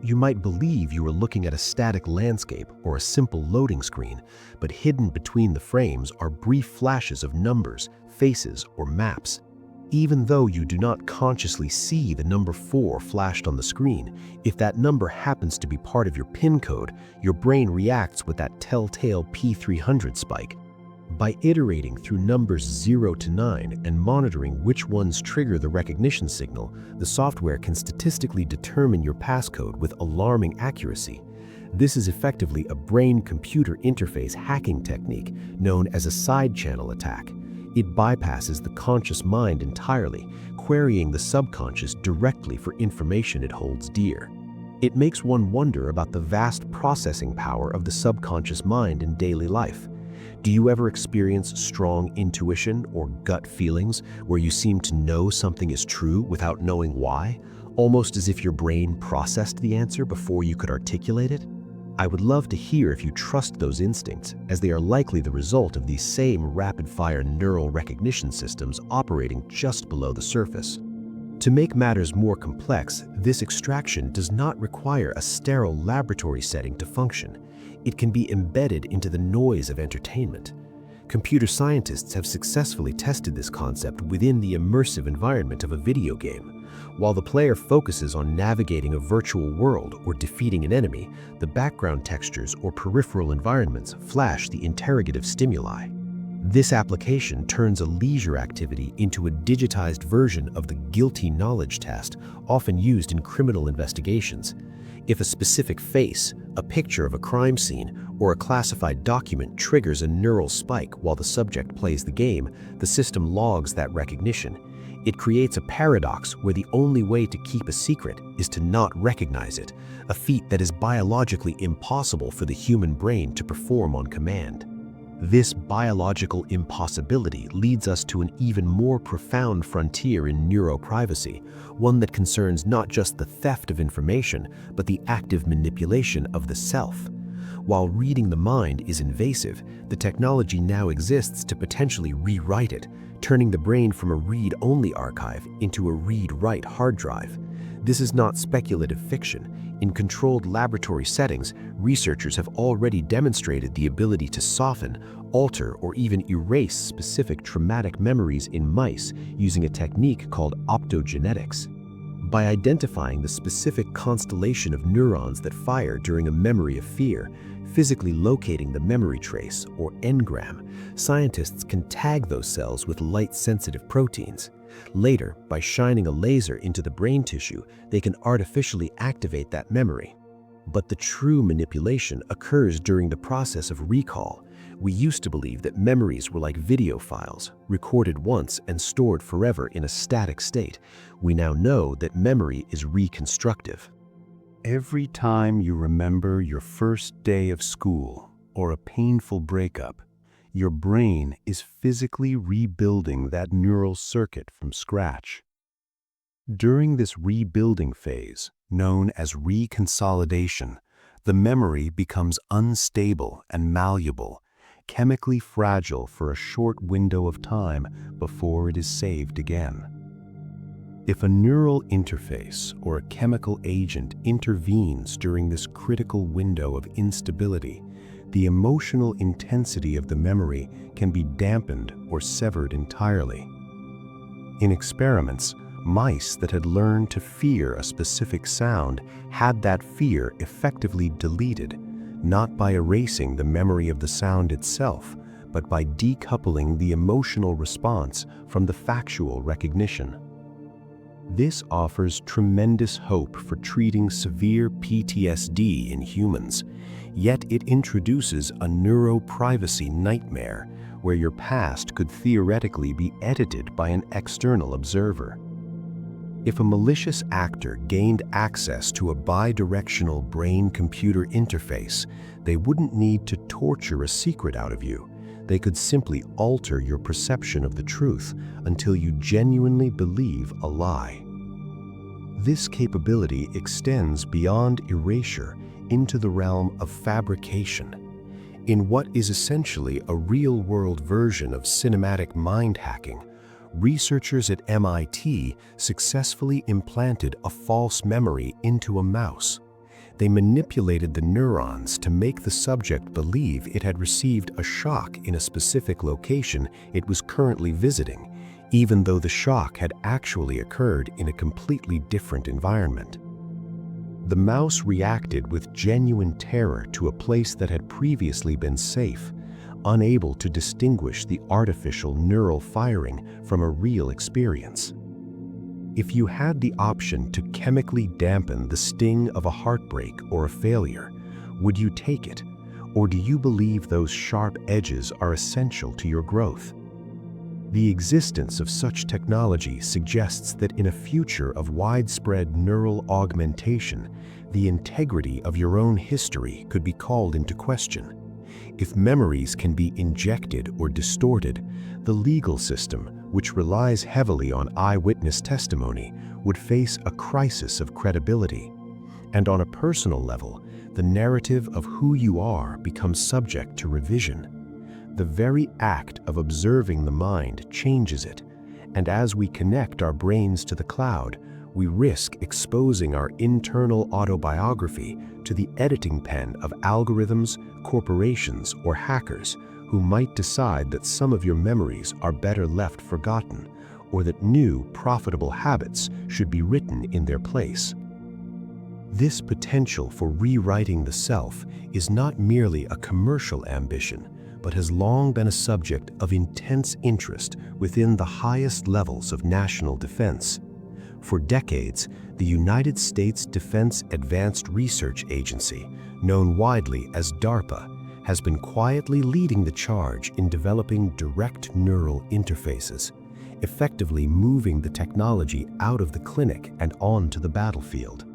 You might believe you are looking at a static landscape or a simple loading screen, but hidden between the frames are brief flashes of numbers, faces, or maps. Even though you do not consciously see the number 4 flashed on the screen, if that number happens to be part of your PIN code, your brain reacts with that telltale P300 spike. By iterating through numbers 0 to 9 and monitoring which ones trigger the recognition signal, the software can statistically determine your passcode with alarming accuracy. This is effectively a brain-computer interface hacking technique known as a side-channel attack. It bypasses the conscious mind entirely, querying the subconscious directly for information it holds dear. It makes one wonder about the vast processing power of the subconscious mind in daily life. Do you ever experience strong intuition or gut feelings where you seem to know something is true without knowing why, almost as if your brain processed the answer before you could articulate it? I would love to hear if you trust those instincts, as they are likely the result of these same rapid-fire neural recognition systems operating just below the surface. To make matters more complex, this extraction does not require a sterile laboratory setting to function. It can be embedded into the noise of entertainment. Computer scientists have successfully tested this concept within the immersive environment of a video game. While the player focuses on navigating a virtual world or defeating an enemy, the background textures or peripheral environments flash the interrogative stimuli. This application turns a leisure activity into a digitized version of the guilty knowledge test, often used in criminal investigations. If a specific face, a picture of a crime scene, or a classified document triggers a neural spike while the subject plays the game, the system logs that recognition. It creates a paradox where the only way to keep a secret is to not recognize it, a feat that is biologically impossible for the human brain to perform on command. This biological impossibility leads us to an even more profound frontier in neuroprivacy, one that concerns not just the theft of information, but the active manipulation of the self. While reading the mind is invasive, the technology now exists to potentially rewrite it, turning the brain from a read-only archive into a read-write hard drive. This is not speculative fiction. In controlled laboratory settings, researchers have already demonstrated the ability to soften, alter, or even erase specific traumatic memories in mice using a technique called optogenetics. By identifying the specific constellation of neurons that fire during a memory of fear, physically locating the memory trace, or engram, scientists can tag those cells with light-sensitive proteins. Later, by shining a laser into the brain tissue, they can artificially activate that memory. But the true manipulation occurs during the process of recall. We used to believe that memories were like video files, recorded once and stored forever in a static state. We now know that memory is reconstructive. Every time you remember your first day of school or a painful breakup, your brain is physically rebuilding that neural circuit from scratch. During this rebuilding phase, known as reconsolidation, the memory becomes unstable and malleable, chemically fragile for a short window of time before it is saved again. If a neural interface or a chemical agent intervenes during this critical window of instability, the emotional intensity of the memory can be dampened or severed entirely. In experiments, mice that had learned to fear a specific sound had that fear effectively deleted, not by erasing the memory of the sound itself, but by decoupling the emotional response from the factual recognition. This offers tremendous hope for treating severe PTSD in humans, yet it introduces a neuroprivacy nightmare where your past could theoretically be edited by an external observer. If a malicious actor gained access to a bidirectional brain-computer interface, they wouldn't need to torture a secret out of you. They could simply alter your perception of the truth until you genuinely believe a lie. This capability extends beyond erasure into the realm of fabrication. In what is essentially a real-world version of cinematic mind hacking, researchers at MIT successfully implanted a false memory into a mouse. They manipulated the neurons to make the subject believe it had received a shock in a specific location it was currently visiting, even though the shock had actually occurred in a completely different environment. The mouse reacted with genuine terror to a place that had previously been safe, unable to distinguish the artificial neural firing from a real experience. If you had the option to chemically dampen the sting of a heartbreak or a failure, would you take it? Or do you believe those sharp edges are essential to your growth? The existence of such technology suggests that in a future of widespread neural augmentation, the integrity of your own history could be called into question. If memories can be injected or distorted, the legal system, which relies heavily on eyewitness testimony, would face a crisis of credibility. And on a personal level, the narrative of who you are becomes subject to revision. The very act of observing the mind changes it, and as we connect our brains to the cloud, we risk exposing our internal autobiography to the editing pen of algorithms, corporations, or hackers who might decide that some of your memories are better left forgotten, or that new, profitable habits should be written in their place. This potential for rewriting the self is not merely a commercial ambition, but has long been a subject of intense interest within the highest levels of national defense. For decades, the United States Defense Advanced Research Agency, known widely as DARPA, has been quietly leading the charge in developing direct neural interfaces, effectively moving the technology out of the clinic and onto the battlefield.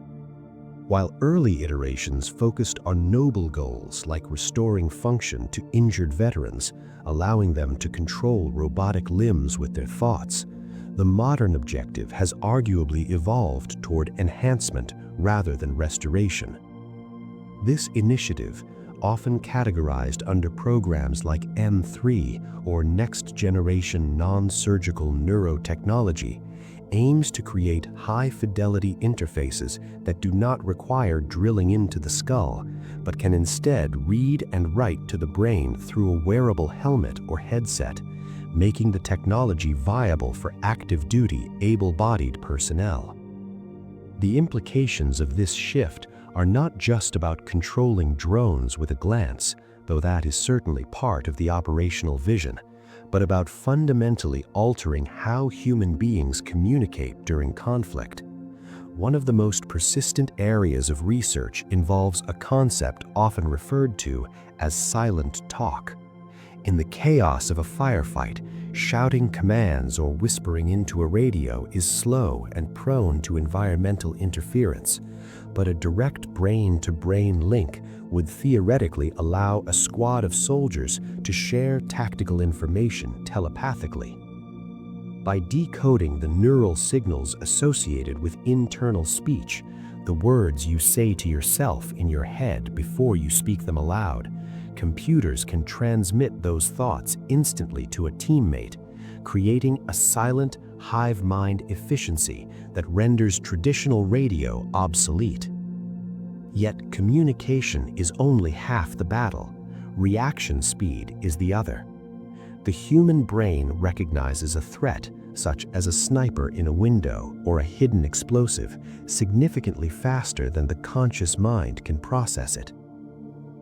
While early iterations focused on noble goals like restoring function to injured veterans, allowing them to control robotic limbs with their thoughts, the modern objective has arguably evolved toward enhancement rather than restoration. This initiative, often categorized under programs like N3 or next-generation non-surgical neurotechnology, aims to create high-fidelity interfaces that do not require drilling into the skull, but can instead read and write to the brain through a wearable helmet or headset, making the technology viable for active-duty, able-bodied personnel. The implications of this shift are not just about controlling drones with a glance, though that is certainly part of the operational vision, but about fundamentally altering how human beings communicate during conflict. One of the most persistent areas of research involves a concept often referred to as silent talk. In the chaos of a firefight, shouting commands or whispering into a radio is slow and prone to environmental interference, but a direct brain-to-brain link would theoretically allow a squad of soldiers to share tactical information telepathically. By decoding the neural signals associated with internal speech, the words you say to yourself in your head before you speak them aloud, computers can transmit those thoughts instantly to a teammate, creating a silent, hive mind efficiency that renders traditional radio obsolete. Yet communication is only half the battle. Reaction speed is the other. The human brain recognizes a threat, such as a sniper in a window or a hidden explosive, significantly faster than the conscious mind can process it.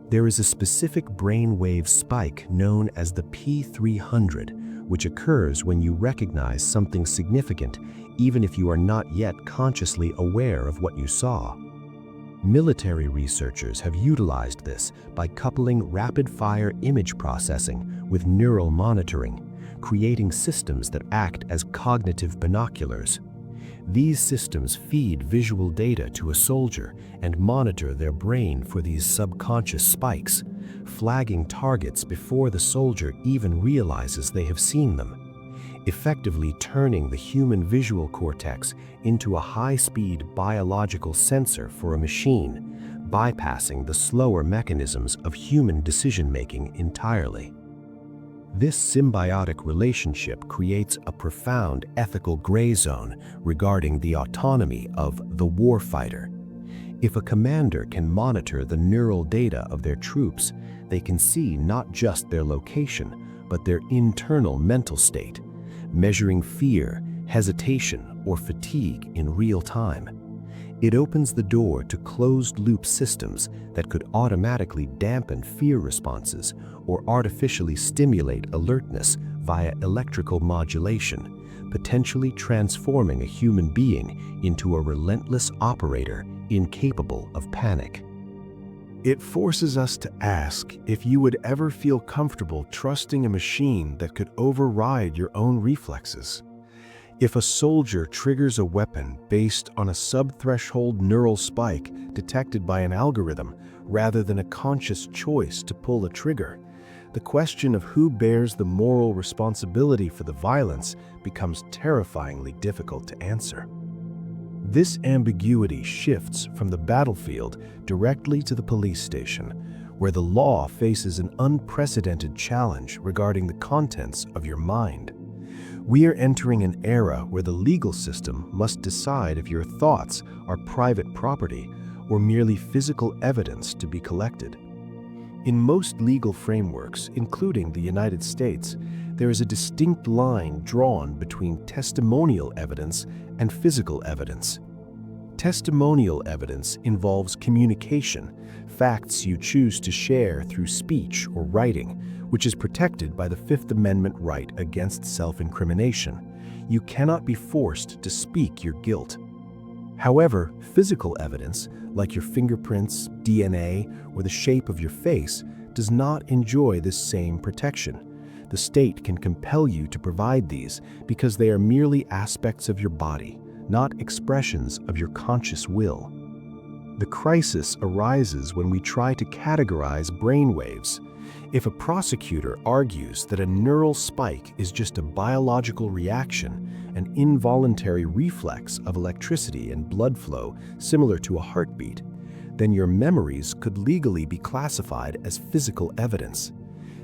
There is a specific brainwave spike known as the P300, which occurs when you recognize something significant, even if you are not yet consciously aware of what you saw. Military researchers have utilized this by coupling rapid-fire image processing with neural monitoring, creating systems that act as cognitive binoculars. These systems feed visual data to a soldier and monitor their brain for these subconscious spikes, flagging targets before the soldier even realizes they have seen them, effectively turning the human visual cortex into a high-speed biological sensor for a machine, bypassing the slower mechanisms of human decision-making entirely. This symbiotic relationship creates a profound ethical gray zone regarding the autonomy of the warfighter. If a commander can monitor the neural data of their troops, they can see not just their location, but their internal mental state, measuring fear, hesitation, or fatigue in real time. It opens the door to closed-loop systems that could automatically dampen fear responses or artificially stimulate alertness via electrical modulation, potentially transforming a human being into a relentless operator incapable of panic. It forces us to ask if you would ever feel comfortable trusting a machine that could override your own reflexes. If a soldier triggers a weapon based on a sub-threshold neural spike detected by an algorithm rather than a conscious choice to pull a trigger, the question of who bears the moral responsibility for the violence becomes terrifyingly difficult to answer. This ambiguity shifts from the battlefield directly to the police station, where the law faces an unprecedented challenge regarding the contents of your mind. We are entering an era where the legal system must decide if your thoughts are private property or merely physical evidence to be collected. In most legal frameworks, including the United States, there is a distinct line drawn between testimonial evidence and physical evidence. Testimonial evidence involves communication, facts you choose to share through speech or writing, which is protected by the Fifth Amendment right against self-incrimination. You cannot be forced to speak your guilt. However, physical evidence, like your fingerprints, DNA, or the shape of your face, does not enjoy this same protection. The state can compel you to provide these because they are merely aspects of your body, not expressions of your conscious will. The crisis arises when we try to categorize brainwaves. If a prosecutor argues that a neural spike is just a biological reaction, an involuntary reflex of electricity and blood flow similar to a heartbeat, then your memories could legally be classified as physical evidence.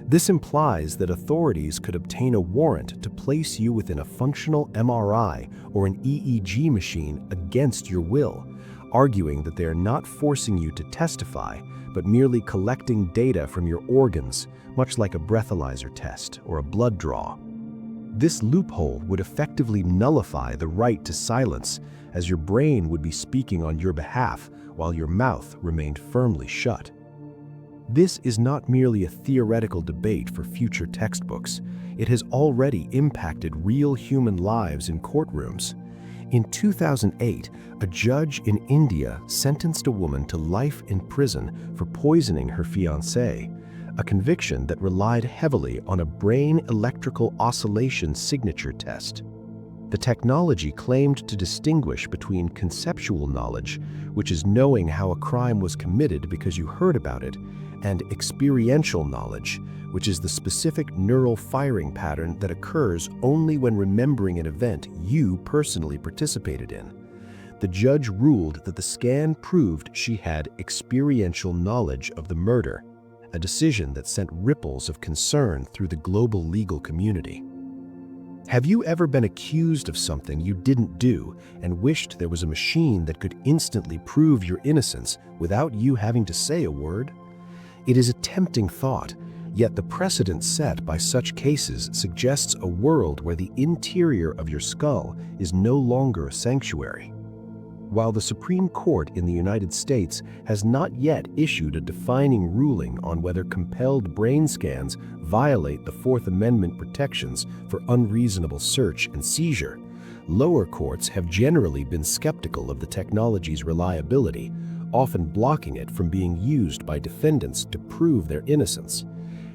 This implies that authorities could obtain a warrant to place you within a functional MRI or an EEG machine against your will, arguing that they are not forcing you to testify, but merely collecting data from your organs, much like a breathalyzer test or a blood draw. This loophole would effectively nullify the right to silence, as your brain would be speaking on your behalf while your mouth remained firmly shut. This is not merely a theoretical debate for future textbooks. It has already impacted real human lives in courtrooms. In 2008, a judge in India sentenced a woman to life in prison for poisoning her fiancé, a conviction that relied heavily on a brain electrical oscillation signature test. The technology claimed to distinguish between conceptual knowledge, which is knowing how a crime was committed because you heard about it, and experiential knowledge, which is the specific neural firing pattern that occurs only when remembering an event you personally participated in. The judge ruled that the scan proved she had experiential knowledge of the murder, a decision that sent ripples of concern through the global legal community. Have you ever been accused of something you didn't do and wished there was a machine that could instantly prove your innocence without you having to say a word? It is a tempting thought, yet the precedent set by such cases suggests a world where the interior of your skull is no longer a sanctuary. While the Supreme Court in the United States has not yet issued a defining ruling on whether compelled brain scans violate the Fourth Amendment protections for unreasonable search and seizure, lower courts have generally been skeptical of the technology's reliability, often blocking it from being used by defendants to prove their innocence.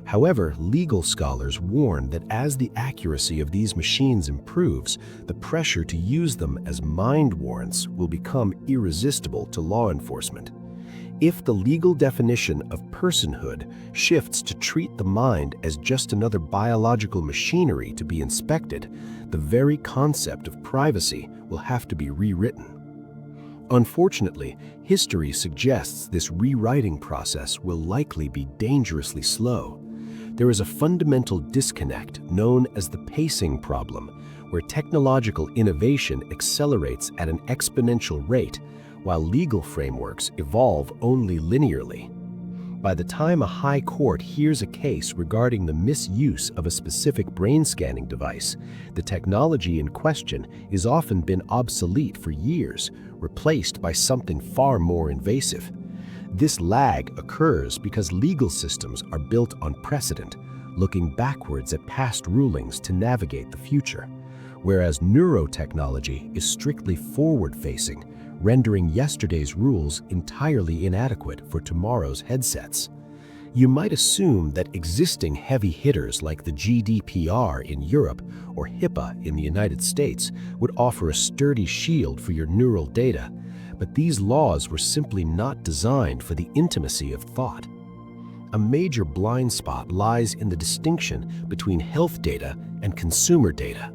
However, legal scholars warn that as the accuracy of these machines improves, the pressure to use them as mind warrants will become irresistible to law enforcement. If the legal definition of personhood shifts to treat the mind as just another biological machinery to be inspected, the very concept of privacy will have to be rewritten. Unfortunately, history suggests this rewriting process will likely be dangerously slow. There is a fundamental disconnect known as the pacing problem, where technological innovation accelerates at an exponential rate, while legal frameworks evolve only linearly. By the time a high court hears a case regarding the misuse of a specific brain scanning device, the technology in question has often been obsolete for years, replaced by something far more invasive. This lag occurs because legal systems are built on precedent, looking backwards at past rulings to navigate the future, whereas neurotechnology is strictly forward-facing, rendering yesterday's rules entirely inadequate for tomorrow's headsets. You might assume that existing heavy hitters like the GDPR in Europe or HIPAA in the United States would offer a sturdy shield for your neural data, but these laws were simply not designed for the intimacy of thought. A major blind spot lies in the distinction between health data and consumer data.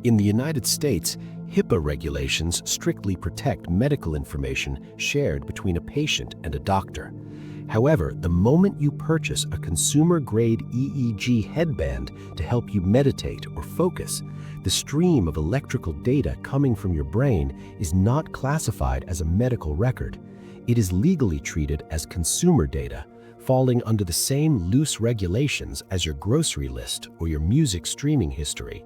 In the United States, HIPAA regulations strictly protect medical information shared between a patient and a doctor. However, the moment you purchase a consumer-grade EEG headband to help you meditate or focus, the stream of electrical data coming from your brain is not classified as a medical record. It is legally treated as consumer data, falling under the same loose regulations as your grocery list or your music streaming history.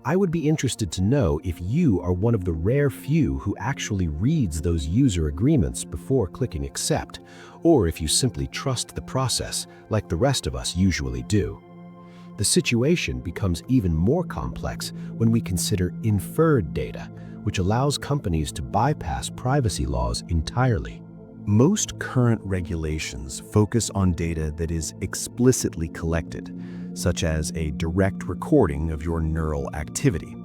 I would be interested to know if you are one of the rare few who actually reads those user agreements before clicking accept, or if you simply trust the process like the rest of us usually do. The situation becomes even more complex when we consider inferred data, which allows companies to bypass privacy laws entirely. Most current regulations focus on data that is explicitly collected, such as a direct recording of your neural activity.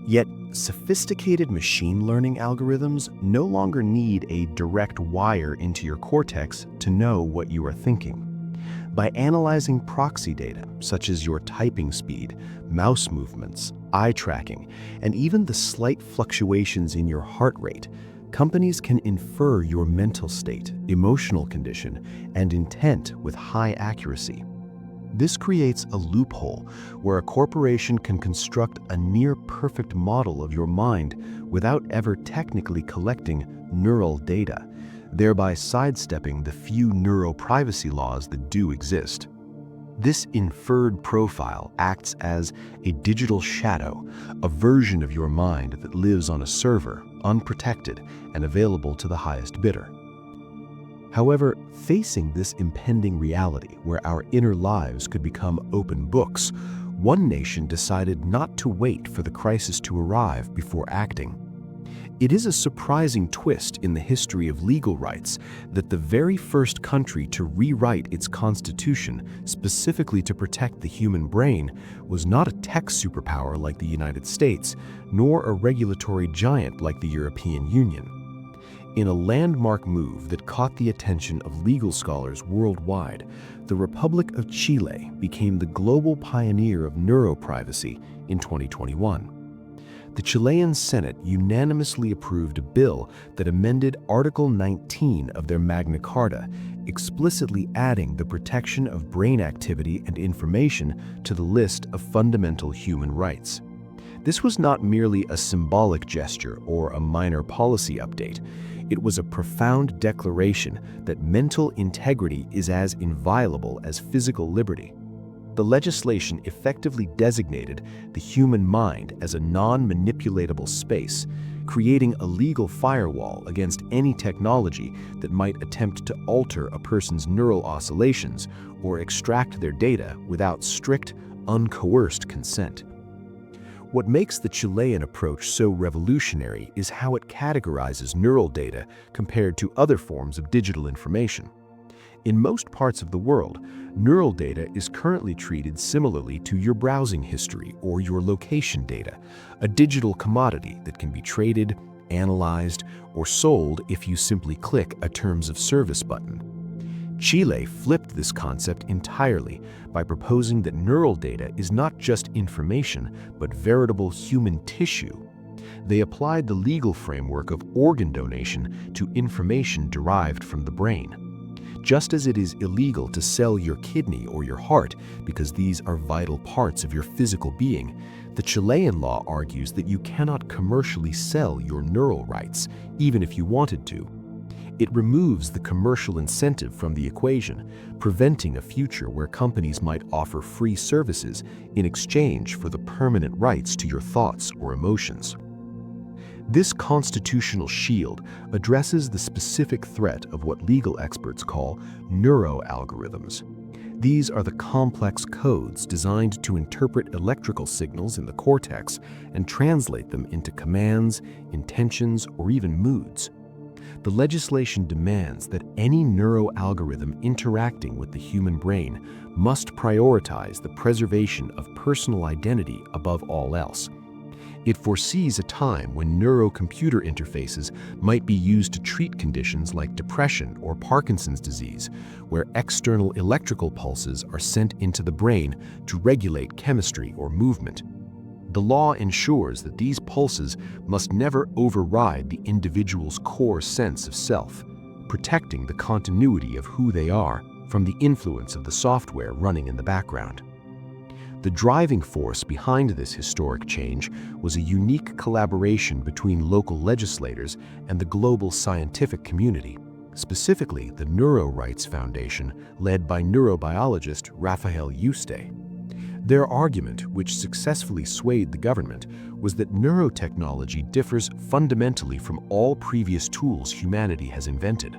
Yet, sophisticated machine learning algorithms no longer need a direct wire into your cortex to know what you are thinking. By analyzing proxy data, such as your typing speed, mouse movements, eye tracking, and even the slight fluctuations in your heart rate, companies can infer your mental state, emotional condition, and intent with high accuracy. This creates a loophole where a corporation can construct a near-perfect model of your mind without ever technically collecting neural data, thereby sidestepping the few neuroprivacy laws that do exist. This inferred profile acts as a digital shadow, a version of your mind that lives on a server, unprotected and available to the highest bidder. However, facing this impending reality where our inner lives could become open books, one nation decided not to wait for the crisis to arrive before acting. It is a surprising twist in the history of legal rights that the very first country to rewrite its constitution specifically to protect the human brain was not a tech superpower like the United States, nor a regulatory giant like the European Union. In a landmark move that caught the attention of legal scholars worldwide, the Republic of Chile became the global pioneer of neuroprivacy in 2021. The Chilean Senate unanimously approved a bill that amended Article 19 of their Magna Carta, explicitly adding the protection of brain activity and information to the list of fundamental human rights. This was not merely a symbolic gesture or a minor policy update. It was a profound declaration that mental integrity is as inviolable as physical liberty. The legislation effectively designated the human mind as a non-manipulatable space, creating a legal firewall against any technology that might attempt to alter a person's neural oscillations or extract their data without strict, uncoerced consent. What makes the Chilean approach so revolutionary is how it categorizes neural data compared to other forms of digital information. In most parts of the world, neural data is currently treated similarly to your browsing history or your location data, a digital commodity that can be traded, analyzed, or sold if you simply click a Terms of Service button. Chile flipped this concept entirely by proposing that neural data is not just information, but veritable human tissue. They applied the legal framework of organ donation to information derived from the brain. Just as it is illegal to sell your kidney or your heart because these are vital parts of your physical being, the Chilean law argues that you cannot commercially sell your neural rights, even if you wanted to. It removes the commercial incentive from the equation, preventing a future where companies might offer free services in exchange for the permanent rights to your thoughts or emotions. This constitutional shield addresses the specific threat of what legal experts call neuroalgorithms. These are the complex codes designed to interpret electrical signals in the cortex and translate them into commands, intentions, or even moods. The legislation demands that any neuroalgorithm interacting with the human brain must prioritize the preservation of personal identity above all else. It foresees a time when neurocomputer interfaces might be used to treat conditions like depression or Parkinson's disease, where external electrical pulses are sent into the brain to regulate chemistry or movement. The law ensures that these pulses must never override the individual's core sense of self, protecting the continuity of who they are from the influence of the software running in the background. The driving force behind this historic change was a unique collaboration between local legislators and the global scientific community, specifically the Neuro Rights Foundation, led by neurobiologist Rafael Yuste. Their argument, which successfully swayed the government, was that neurotechnology differs fundamentally from all previous tools humanity has invented.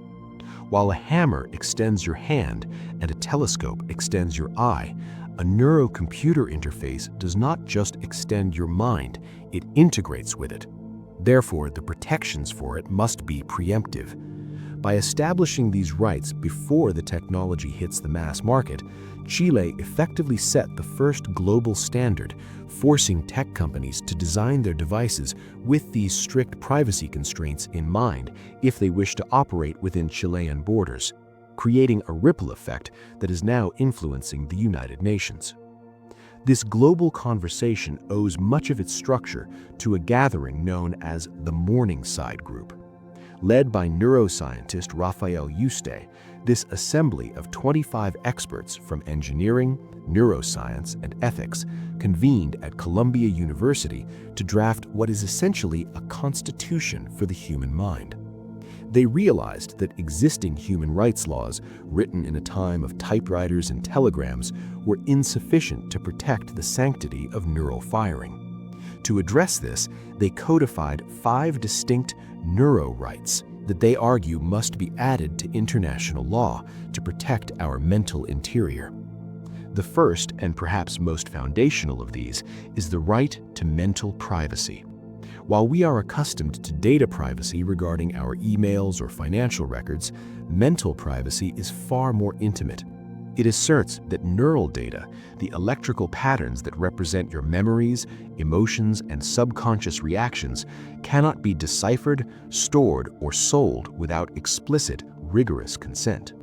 While a hammer extends your hand and a telescope extends your eye, a neurocomputer interface does not just extend your mind, it integrates with it. Therefore, the protections for it must be preemptive. By establishing these rights before the technology hits the mass market, Chile effectively set the first global standard, forcing tech companies to design their devices with these strict privacy constraints in mind if they wish to operate within Chilean borders, creating a ripple effect that is now influencing the United Nations. This global conversation owes much of its structure to a gathering known as the Morningside Group. Led by neuroscientist Raphael Yuste, this assembly of 25 experts from engineering, neuroscience, and ethics convened at Columbia University to draft what is essentially a constitution for the human mind. They realized that existing human rights laws, written in a time of typewriters and telegrams, were insufficient to protect the sanctity of neural firing. To address this, they codified 5 distinct neuro rights that they argue must be added to international law to protect our mental interior. The first, and perhaps most foundational of these, is the right to mental privacy. While we are accustomed to data privacy regarding our emails or financial records, mental privacy is far more intimate. It asserts that neural data, the electrical patterns that represent your memories, emotions, and subconscious reactions, cannot be deciphered, stored, or sold without explicit, rigorous consent.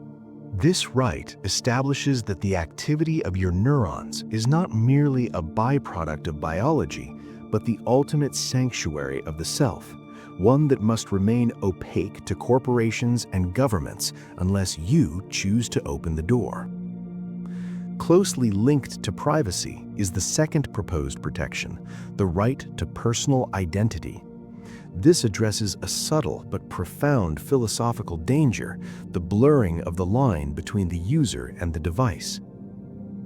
This right establishes that the activity of your neurons is not merely a byproduct of biology, but the ultimate sanctuary of the self, one that must remain opaque to corporations and governments unless you choose to open the door. Closely linked to privacy is the second proposed protection, the right to personal identity. This addresses a subtle but profound philosophical danger, the blurring of the line between the user and the device.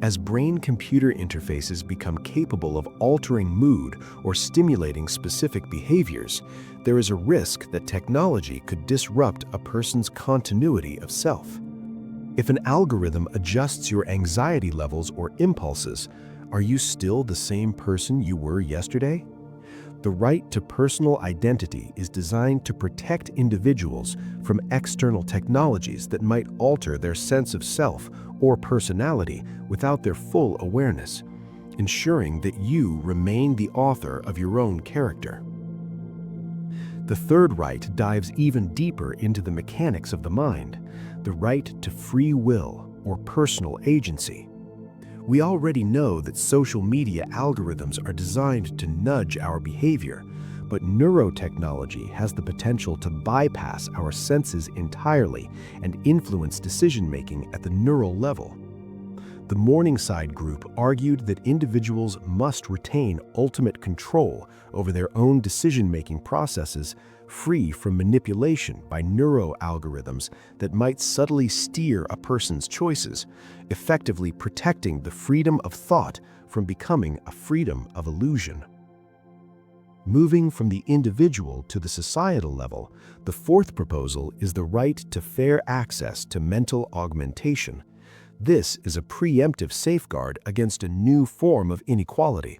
As brain-computer interfaces become capable of altering mood or stimulating specific behaviors, there is a risk that technology could disrupt a person's continuity of self. If an algorithm adjusts your anxiety levels or impulses, are you still the same person you were yesterday? The right to personal identity is designed to protect individuals from external technologies that might alter their sense of self or personality without their full awareness, ensuring that you remain the author of your own character. The third right dives even deeper into the mechanics of the mind, the right to free will or personal agency. We already know that social media algorithms are designed to nudge our behavior, but neurotechnology has the potential to bypass our senses entirely and influence decision-making at the neural level. The Morningside Group argued that individuals must retain ultimate control over their own decision-making processes, free from manipulation by neuro-algorithms that might subtly steer a person's choices, effectively protecting the freedom of thought from becoming a freedom of illusion. Moving from the individual to the societal level, the fourth proposal is the right to fair access to mental augmentation. This is a preemptive safeguard against a new form of inequality.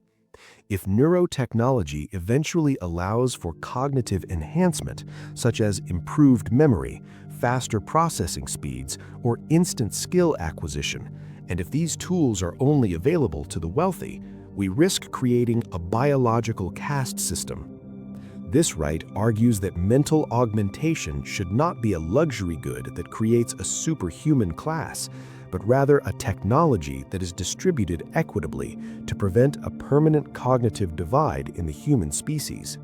If neurotechnology eventually allows for cognitive enhancement, such as improved memory, faster processing speeds, or instant skill acquisition, and if these tools are only available to the wealthy, we risk creating a biological caste system. This right argues that mental augmentation should not be a luxury good that creates a superhuman class, but rather a technology that is distributed equitably to prevent a permanent cognitive divide in the human species.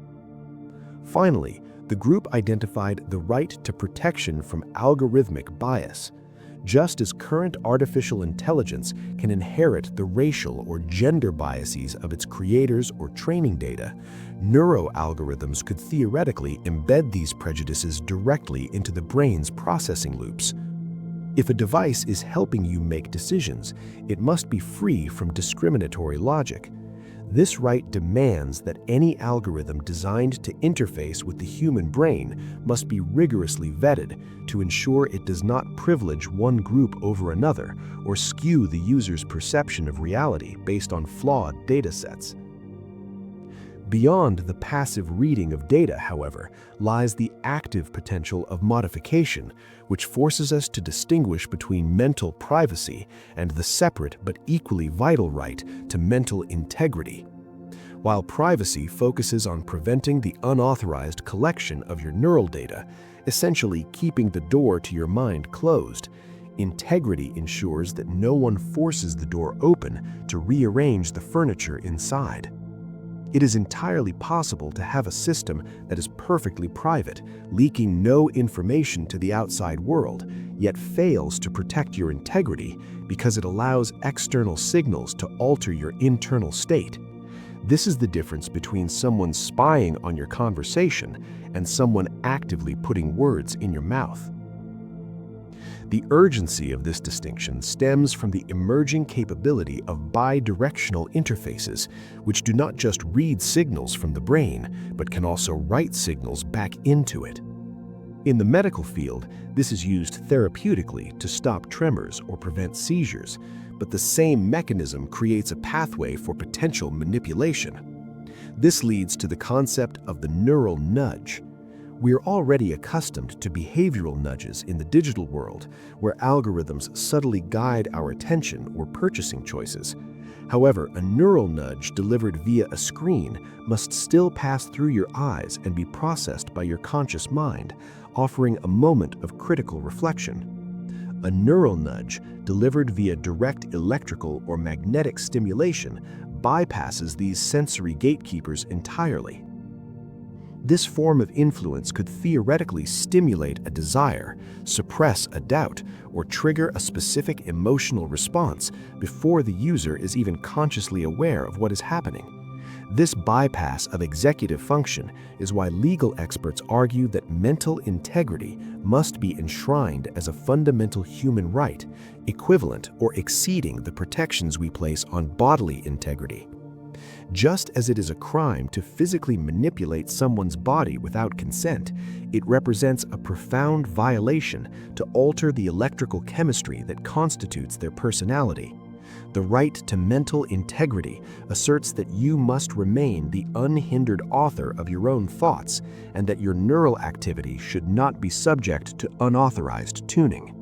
Finally, the group identified the right to protection from algorithmic bias. Just as current artificial intelligence can inherit the racial or gender biases of its creators or training data, neuroalgorithms could theoretically embed these prejudices directly into the brain's processing loops. If a device is helping you make decisions, it must be free from discriminatory logic. This right demands that any algorithm designed to interface with the human brain must be rigorously vetted to ensure it does not privilege one group over another or skew the user's perception of reality based on flawed data sets. Beyond the passive reading of data, however, lies the active potential of modification, which forces us to distinguish between mental privacy and the separate but equally vital right to mental integrity. While privacy focuses on preventing the unauthorized collection of your neural data, essentially keeping the door to your mind closed, integrity ensures that no one forces the door open to rearrange the furniture inside. It is entirely possible to have a system that is perfectly private, leaking no information to the outside world, yet fails to protect your integrity because it allows external signals to alter your internal state. This is the difference between someone spying on your conversation and someone actively putting words in your mouth. The urgency of this distinction stems from the emerging capability of bidirectional interfaces, which do not just read signals from the brain, but can also write signals back into it. In the medical field, this is used therapeutically to stop tremors or prevent seizures, but the same mechanism creates a pathway for potential manipulation. This leads to the concept of the neural nudge. We're already accustomed to behavioral nudges in the digital world, where algorithms subtly guide our attention or purchasing choices. However, a neural nudge delivered via a screen must still pass through your eyes and be processed by your conscious mind, offering a moment of critical reflection. A neural nudge delivered via direct electrical or magnetic stimulation bypasses these sensory gatekeepers entirely. This form of influence could theoretically stimulate a desire, suppress a doubt, or trigger a specific emotional response before the user is even consciously aware of what is happening. This bypass of executive function is why legal experts argue that mental integrity must be enshrined as a fundamental human right, equivalent or exceeding the protections we place on bodily integrity. Just as it is a crime to physically manipulate someone's body without consent, it represents a profound violation to alter the electrical chemistry that constitutes their personality. The right to mental integrity asserts that you must remain the unhindered author of your own thoughts and that your neural activity should not be subject to unauthorized tuning.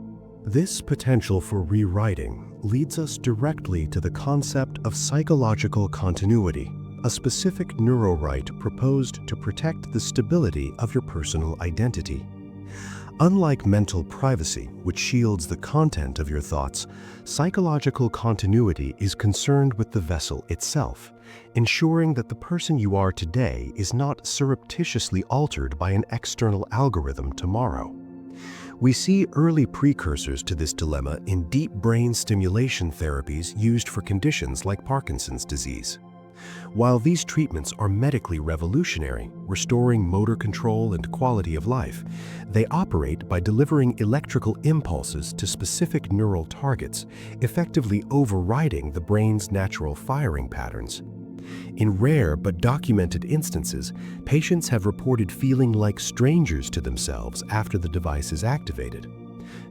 This potential for rewriting leads us directly to the concept of psychological continuity, a specific neuroright proposed to protect the stability of your personal identity. Unlike mental privacy, which shields the content of your thoughts, psychological continuity is concerned with the vessel itself, ensuring that the person you are today is not surreptitiously altered by an external algorithm tomorrow. We see early precursors to this dilemma in deep brain stimulation therapies used for conditions like Parkinson's disease. While these treatments are medically revolutionary, restoring motor control and quality of life, they operate by delivering electrical impulses to specific neural targets, effectively overriding the brain's natural firing patterns. In rare but documented instances, patients have reported feeling like strangers to themselves after the device is activated.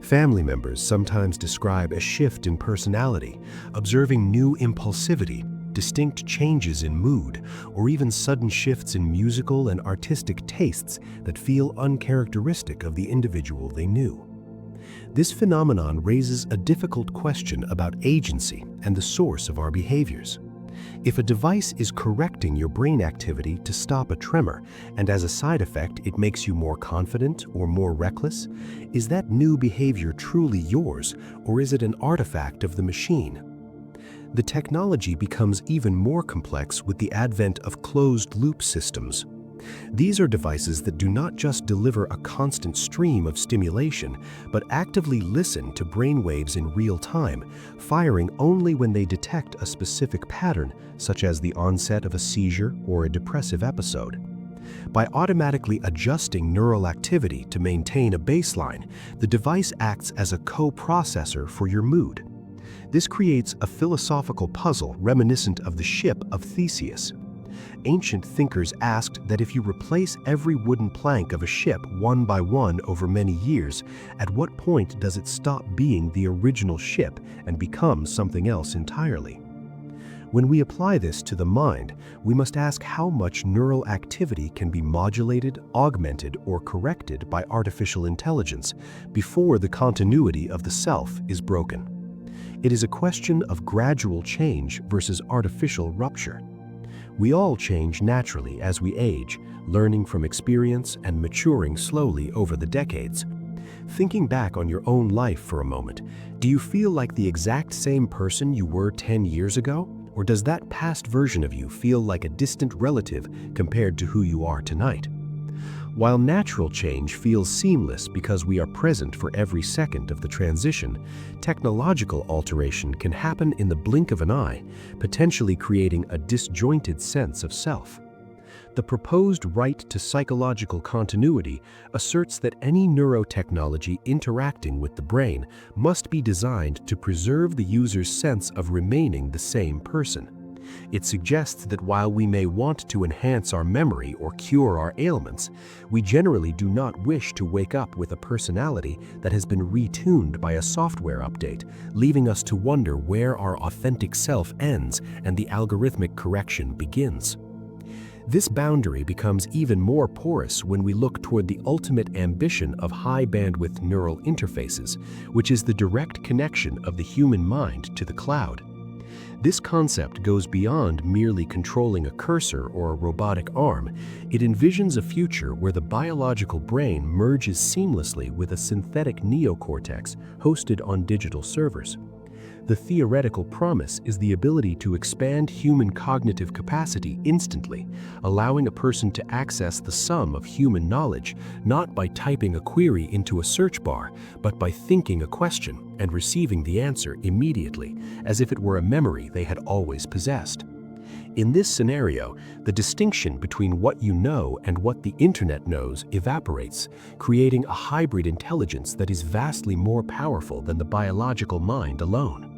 Family members sometimes describe a shift in personality, observing new impulsivity, distinct changes in mood, or even sudden shifts in musical and artistic tastes that feel uncharacteristic of the individual they knew. This phenomenon raises a difficult question about agency and the source of our behaviors. If a device is correcting your brain activity to stop a tremor, and as a side effect it makes you more confident or more reckless, is that new behavior truly yours, or is it an artifact of the machine? The technology becomes even more complex with the advent of closed-loop systems. These are devices that do not just deliver a constant stream of stimulation, but actively listen to brainwaves in real time, firing only when they detect a specific pattern, such as the onset of a seizure or a depressive episode. By automatically adjusting neural activity to maintain a baseline, the device acts as a co-processor for your mood. This creates a philosophical puzzle reminiscent of the ship of Theseus. Ancient thinkers asked that if you replace every wooden plank of a ship one by one over many years, at what point does it stop being the original ship and become something else entirely? When we apply this to the mind, we must ask how much neural activity can be modulated, augmented, or corrected by artificial intelligence before the continuity of the self is broken. It is a question of gradual change versus artificial rupture. We all change naturally as we age, learning from experience and maturing slowly over the decades. Thinking back on your own life for a moment, do you feel like the exact same person you were 10 years ago? Or does that past version of you feel like a distant relative compared to who you are tonight? While natural change feels seamless because we are present for every second of the transition, technological alteration can happen in the blink of an eye, potentially creating a disjointed sense of self. The proposed right to psychological continuity asserts that any neurotechnology interacting with the brain must be designed to preserve the user's sense of remaining the same person. It suggests that while we may want to enhance our memory or cure our ailments, we generally do not wish to wake up with a personality that has been retuned by a software update, leaving us to wonder where our authentic self ends and the algorithmic correction begins. This boundary becomes even more porous when we look toward the ultimate ambition of high-bandwidth neural interfaces, which is the direct connection of the human mind to the cloud. This concept goes beyond merely controlling a cursor or a robotic arm. It envisions a future where the biological brain merges seamlessly with a synthetic neocortex hosted on digital servers. The theoretical promise is the ability to expand human cognitive capacity instantly, allowing a person to access the sum of human knowledge, not by typing a query into a search bar, but by thinking a question and receiving the answer immediately, as if it were a memory they had always possessed. In this scenario, the distinction between what you know and what the internet knows evaporates, creating a hybrid intelligence that is vastly more powerful than the biological mind alone.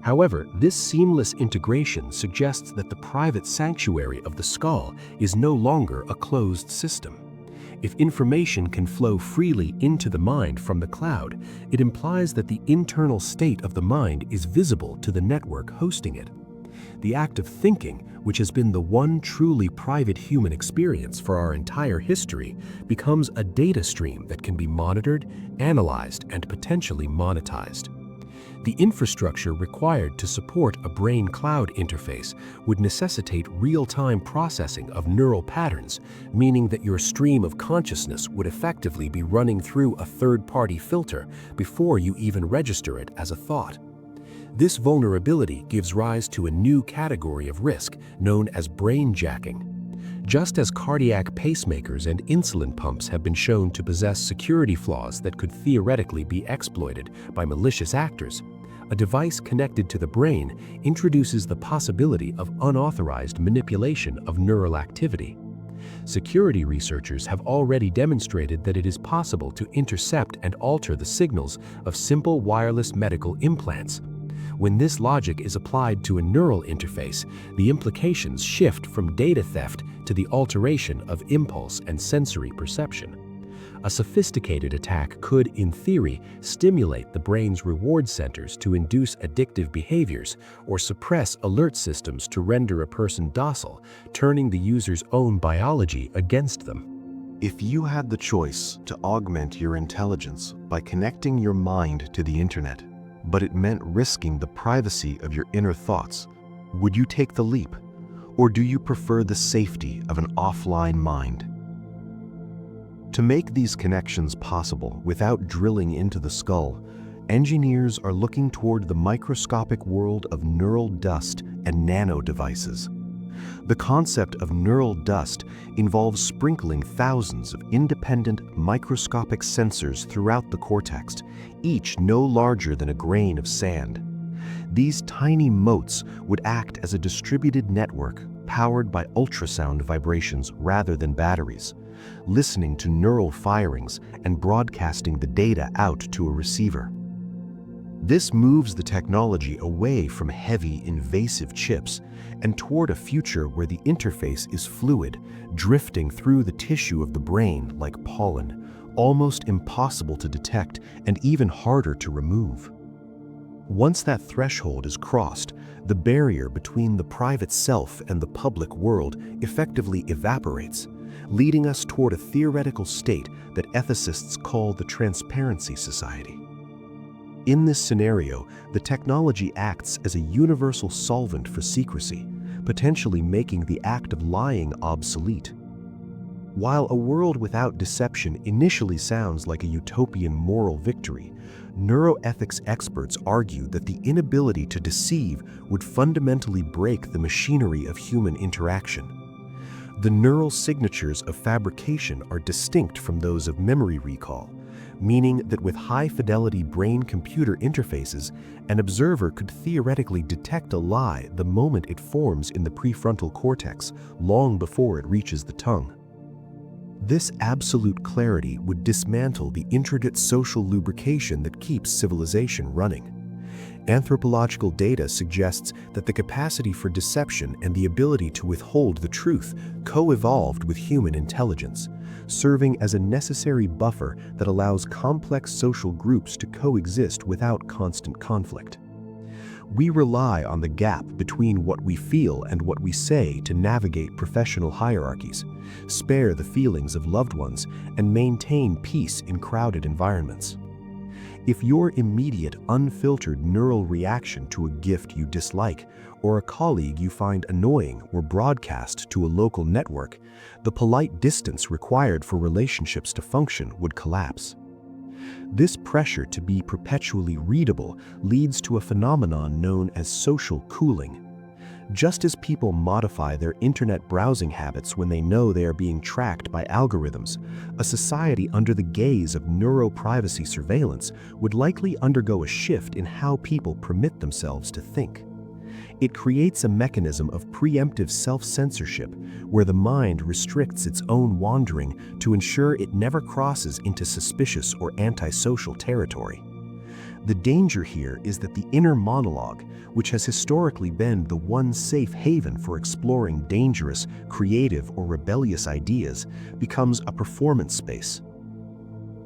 However, this seamless integration suggests that the private sanctuary of the skull is no longer a closed system. If information can flow freely into the mind from the cloud, it implies that the internal state of the mind is visible to the network hosting it. The act of thinking, which has been the one truly private human experience for our entire history, becomes a data stream that can be monitored, analyzed, and potentially monetized. The infrastructure required to support a brain-cloud interface would necessitate real-time processing of neural patterns, meaning that your stream of consciousness would effectively be running through a third-party filter before you even register it as a thought. This vulnerability gives rise to a new category of risk known as brain-jacking. Just as cardiac pacemakers and insulin pumps have been shown to possess security flaws that could theoretically be exploited by malicious actors, a device connected to the brain introduces the possibility of unauthorized manipulation of neural activity. Security researchers have already demonstrated that it is possible to intercept and alter the signals of simple wireless medical implants. When this logic is applied to a neural interface, the implications shift from data theft to the alteration of impulse and sensory perception. A sophisticated attack could, in theory, stimulate the brain's reward centers to induce addictive behaviors or suppress alert systems to render a person docile, turning the user's own biology against them. If you had the choice to augment your intelligence by connecting your mind to the internet, but it meant risking the privacy of your inner thoughts, would you take the leap? Or do you prefer the safety of an offline mind? To make these connections possible without drilling into the skull, engineers are looking toward the microscopic world of neural dust and nano devices. The concept of neural dust involves sprinkling thousands of independent microscopic sensors throughout the cortex, each no larger than a grain of sand. These tiny motes would act as a distributed network powered by ultrasound vibrations rather than batteries, listening to neural firings and broadcasting the data out to a receiver. This moves the technology away from heavy, invasive chips and toward a future where the interface is fluid, drifting through the tissue of the brain like pollen, almost impossible to detect and even harder to remove. Once that threshold is crossed, the barrier between the private self and the public world effectively evaporates, leading us toward a theoretical state that ethicists call the transparency society. In this scenario, the technology acts as a universal solvent for secrecy, potentially making the act of lying obsolete. While a world without deception initially sounds like a utopian moral victory, neuroethics experts argue that the inability to deceive would fundamentally break the machinery of human interaction. The neural signatures of fabrication are distinct from those of memory recall, meaning that with high-fidelity brain-computer interfaces, an observer could theoretically detect a lie the moment it forms in the prefrontal cortex, long before it reaches the tongue. This absolute clarity would dismantle the intricate social lubrication that keeps civilization running. Anthropological data suggests that the capacity for deception and the ability to withhold the truth co-evolved with human intelligence, serving as a necessary buffer that allows complex social groups to coexist without constant conflict. We rely on the gap between what we feel and what we say to navigate professional hierarchies, spare the feelings of loved ones, and maintain peace in crowded environments. If your immediate, unfiltered neural reaction to a gift you dislike or a colleague you find annoying were broadcast to a local network, the polite distance required for relationships to function would collapse. This pressure to be perpetually readable leads to a phenomenon known as social cooling. Just as people modify their internet browsing habits when they know they are being tracked by algorithms, a society under the gaze of neuroprivacy surveillance would likely undergo a shift in how people permit themselves to think. It creates a mechanism of preemptive self-censorship where the mind restricts its own wandering to ensure it never crosses into suspicious or antisocial territory. The danger here is that the inner monologue, which has historically been the one safe haven for exploring dangerous, creative, or rebellious ideas, becomes a performance space.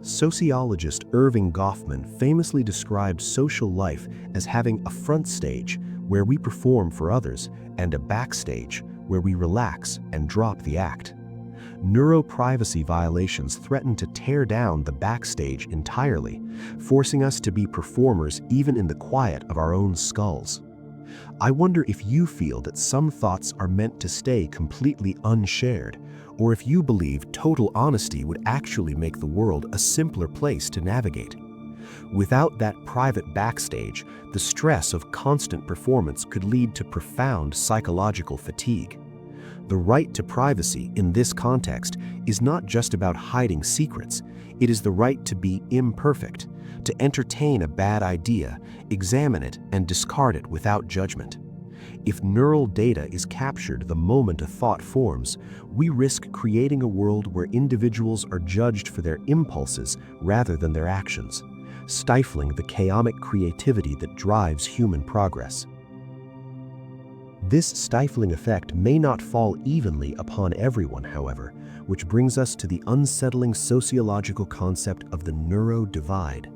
Sociologist Irving Goffman famously described social life as having a front stage, where we perform for others, and a backstage, where we relax and drop the act. Neuroprivacy violations threaten to tear down the backstage entirely, forcing us to be performers even in the quiet of our own skulls. I wonder if you feel that some thoughts are meant to stay completely unshared, or if you believe total honesty would actually make the world a simpler place to navigate. Without that private backstage, the stress of constant performance could lead to profound psychological fatigue. The right to privacy in this context is not just about hiding secrets. It is the right to be imperfect, to entertain a bad idea, examine it, and discard it without judgment. If neural data is captured the moment a thought forms, we risk creating a world where individuals are judged for their impulses rather than their actions, stifling the chaotic creativity that drives human progress. This stifling effect may not fall evenly upon everyone, however, which brings us to the unsettling sociological concept of the neuro divide.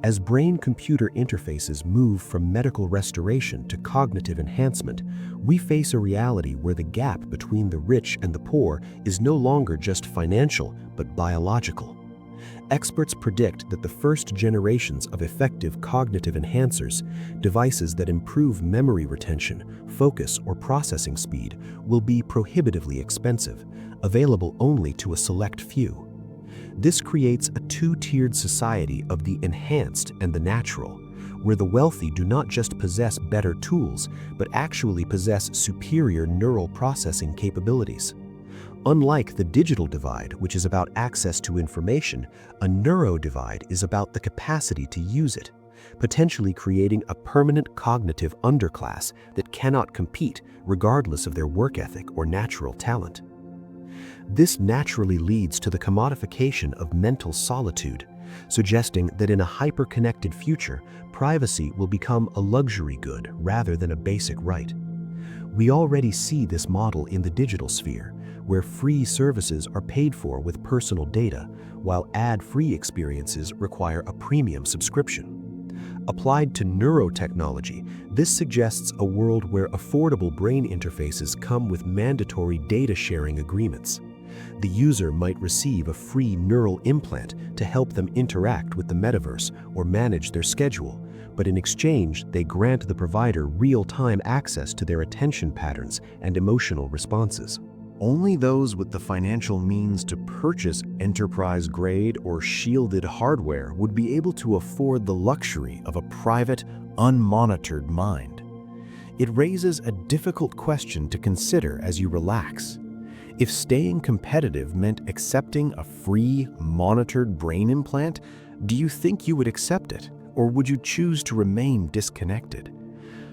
As brain-computer interfaces move from medical restoration to cognitive enhancement, we face a reality where the gap between the rich and the poor is no longer just financial, but biological. Experts predict that the first generations of effective cognitive enhancers, devices that improve memory retention, focus, or processing speed, will be prohibitively expensive, available only to a select few. This creates a two-tiered society of the enhanced and the natural, where the wealthy do not just possess better tools, but actually possess superior neural processing capabilities. Unlike the digital divide, which is about access to information, a neuro divide is about the capacity to use it, potentially creating a permanent cognitive underclass that cannot compete regardless of their work ethic or natural talent. This naturally leads to the commodification of mental solitude, suggesting that in a hyper-connected future, privacy will become a luxury good rather than a basic right. We already see this model in the digital sphere, where free services are paid for with personal data, while ad-free experiences require a premium subscription. Applied to neurotechnology, this suggests a world where affordable brain interfaces come with mandatory data sharing agreements. The user might receive a free neural implant to help them interact with the metaverse or manage their schedule, but in exchange, they grant the provider real-time access to their attention patterns and emotional responses. Only those with the financial means to purchase enterprise-grade or shielded hardware would be able to afford the luxury of a private, unmonitored mind. It raises a difficult question to consider as you relax. If staying competitive meant accepting a free, monitored brain implant, do you think you would accept it, or would you choose to remain disconnected?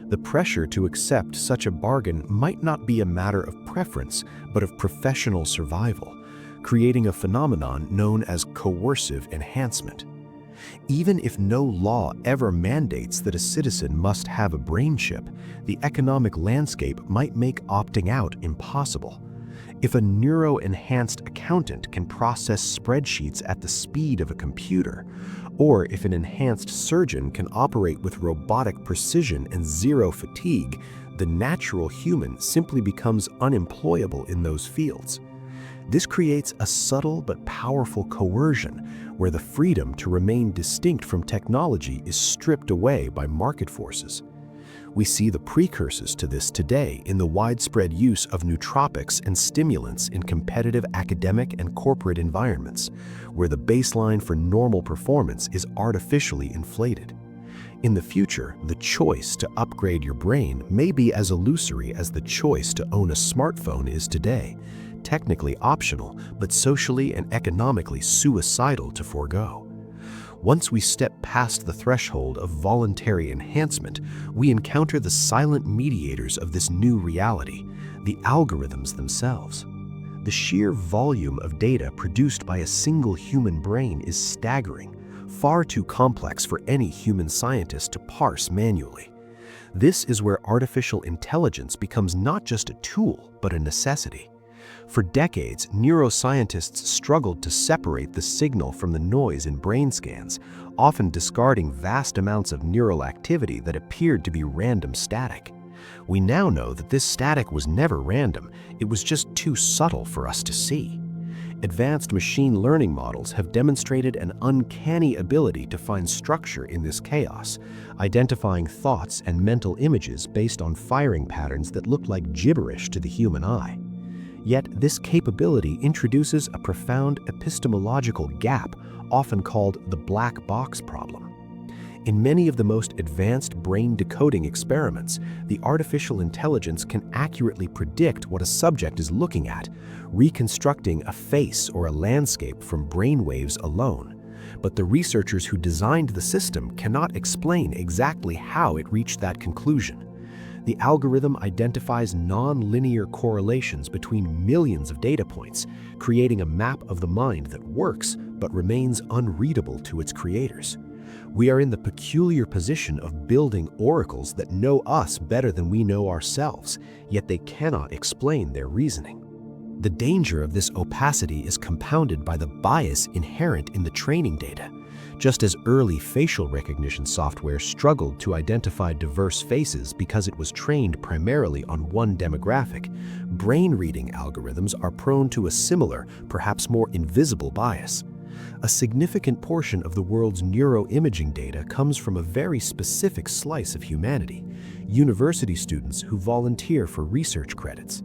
The pressure to accept such a bargain might not be a matter of preference, but of professional survival, creating a phenomenon known as coercive enhancement. Even if no law ever mandates that a citizen must have a brain chip, the economic landscape might make opting out impossible. If a neuro-enhanced accountant can process spreadsheets at the speed of a computer, or if an enhanced surgeon can operate with robotic precision and zero fatigue, the natural human simply becomes unemployable in those fields. This creates a subtle but powerful coercion where the freedom to remain distinct from technology is stripped away by market forces. We see the precursors to this today in the widespread use of nootropics and stimulants in competitive academic and corporate environments, where the baseline for normal performance is artificially inflated. In the future, the choice to upgrade your brain may be as illusory as the choice to own a smartphone is today, technically optional, but socially and economically suicidal to forego. Once we step past the threshold of voluntary enhancement, we encounter the silent mediators of this new reality, the algorithms themselves. The sheer volume of data produced by a single human brain is staggering, far too complex for any human scientist to parse manually. This is where artificial intelligence becomes not just a tool, but a necessity. For decades, neuroscientists struggled to separate the signal from the noise in brain scans, often discarding vast amounts of neural activity that appeared to be random static. We now know that this static was never random, it was just too subtle for us to see. Advanced machine learning models have demonstrated an uncanny ability to find structure in this chaos, identifying thoughts and mental images based on firing patterns that look like gibberish to the human eye. Yet this capability introduces a profound epistemological gap, often called the black box problem. In many of the most advanced brain decoding experiments, the artificial intelligence can accurately predict what a subject is looking at, reconstructing a face or a landscape from brain waves alone. But the researchers who designed the system cannot explain exactly how it reached that conclusion. The algorithm identifies non-linear correlations between millions of data points, creating a map of the mind that works but remains unreadable to its creators. We are in the peculiar position of building oracles that know us better than we know ourselves, yet they cannot explain their reasoning. The danger of this opacity is compounded by the bias inherent in the training data. Just as early facial recognition software struggled to identify diverse faces because it was trained primarily on one demographic, brain-reading algorithms are prone to a similar, perhaps more invisible bias. A significant portion of the world's neuroimaging data comes from a very specific slice of humanity, university students who volunteer for research credits.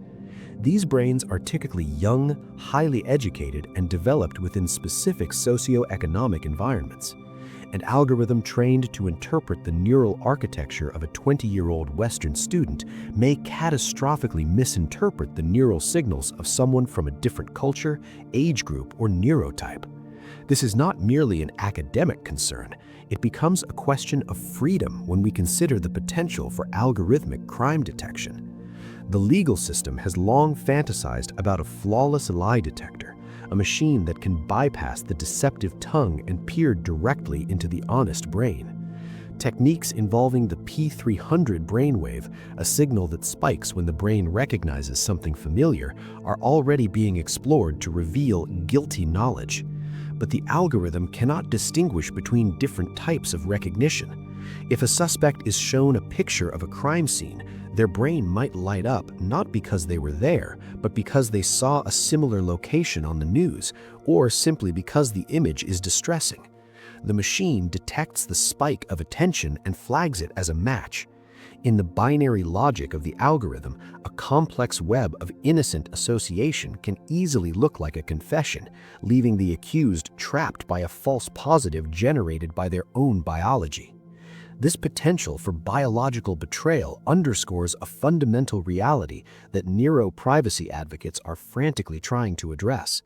These brains are typically young, highly educated, and developed within specific socioeconomic environments. An algorithm trained to interpret the neural architecture of a 20-year-old Western student may catastrophically misinterpret the neural signals of someone from a different culture, age group, or neurotype. This is not merely an academic concern. It becomes a question of freedom when we consider the potential for algorithmic crime detection. The legal system has long fantasized about a flawless lie detector, a machine that can bypass the deceptive tongue and peer directly into the honest brain. Techniques involving the P300 brainwave, a signal that spikes when the brain recognizes something familiar, are already being explored to reveal guilty knowledge. But the algorithm cannot distinguish between different types of recognition. If a suspect is shown a picture of a crime scene, their brain might light up not because they were there, but because they saw a similar location on the news, or simply because the image is distressing. The machine detects the spike of attention and flags it as a match. In the binary logic of the algorithm, a complex web of innocent association can easily look like a confession, leaving the accused trapped by a false positive generated by their own biology. This potential for biological betrayal underscores a fundamental reality that neuroprivacy advocates are frantically trying to address.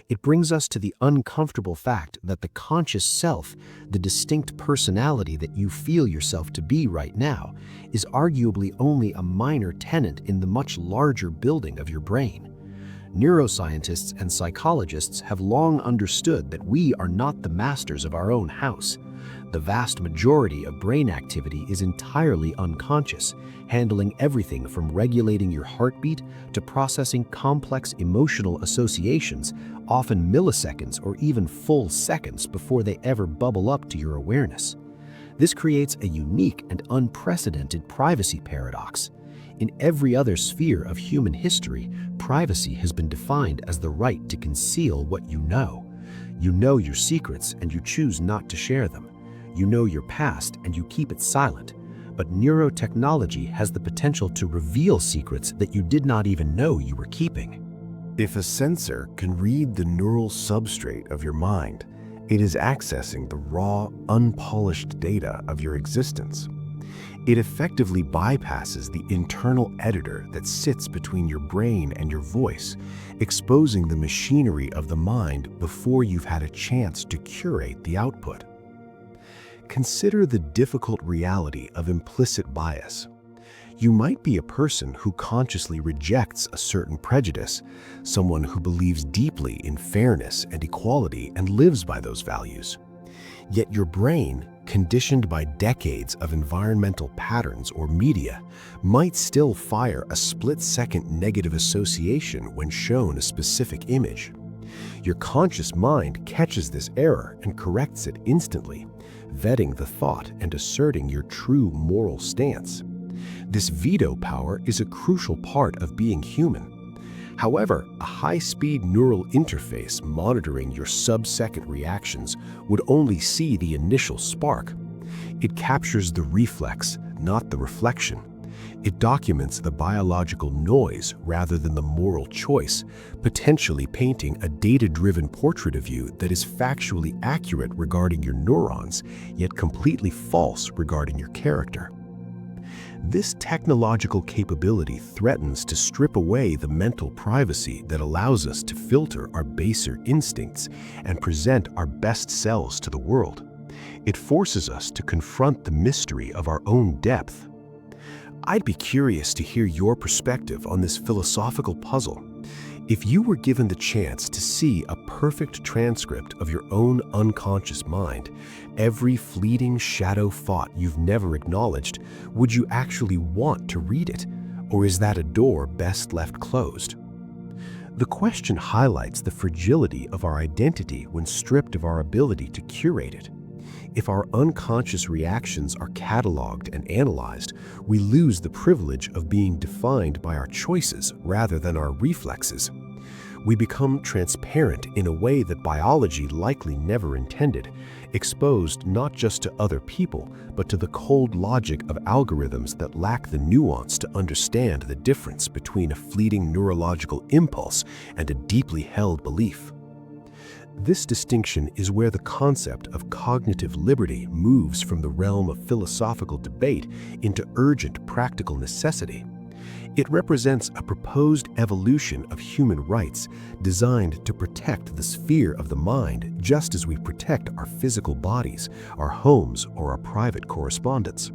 It brings us to the uncomfortable fact that the conscious self, the distinct personality that you feel yourself to be right now, is arguably only a minor tenant in the much larger building of your brain. Neuroscientists and psychologists have long understood that we are not the masters of our own house. The vast majority of brain activity is entirely unconscious, handling everything from regulating your heartbeat to processing complex emotional associations, often milliseconds or even full seconds before they ever bubble up to your awareness. This creates a unique and unprecedented privacy paradox. In every other sphere of human history, privacy has been defined as the right to conceal what you know. You know your secrets and you choose not to share them. You know your past and you keep it silent. But neurotechnology has the potential to reveal secrets that you did not even know you were keeping. If a sensor can read the neural substrate of your mind, it is accessing the raw, unpolished data of your existence. It effectively bypasses the internal editor that sits between your brain and your voice, exposing the machinery of the mind before you've had a chance to curate the output. Consider the difficult reality of implicit bias. You might be a person who consciously rejects a certain prejudice, someone who believes deeply in fairness and equality and lives by those values. Yet your brain, conditioned by decades of environmental patterns or media, might still fire a split-second negative association when shown a specific image. Your conscious mind catches this error and corrects it instantly, vetting the thought and asserting your true moral stance. This veto power is a crucial part of being human. However, a high-speed neural interface monitoring your sub-second reactions would only see the initial spark. It captures the reflex, not the reflection. It documents the biological noise rather than the moral choice, potentially painting a data-driven portrait of you that is factually accurate regarding your neurons, yet completely false regarding your character. This technological capability threatens to strip away the mental privacy that allows us to filter our baser instincts and present our best selves to the world. It forces us to confront the mystery of our own depth. I'd be curious to hear your perspective on this philosophical puzzle. If you were given the chance to see a perfect transcript of your own unconscious mind, every fleeting shadow thought you've never acknowledged, would you actually want to read it? Or is that a door best left closed? The question highlights the fragility of our identity when stripped of our ability to curate it. If our unconscious reactions are cataloged and analyzed, we lose the privilege of being defined by our choices rather than our reflexes. We become transparent in a way that biology likely never intended, exposed not just to other people, but to the cold logic of algorithms that lack the nuance to understand the difference between a fleeting neurological impulse and a deeply held belief. This distinction is where the concept of cognitive liberty moves from the realm of philosophical debate into urgent practical necessity. It represents a proposed evolution of human rights designed to protect the sphere of the mind just as we protect our physical bodies, our homes, or our private correspondence.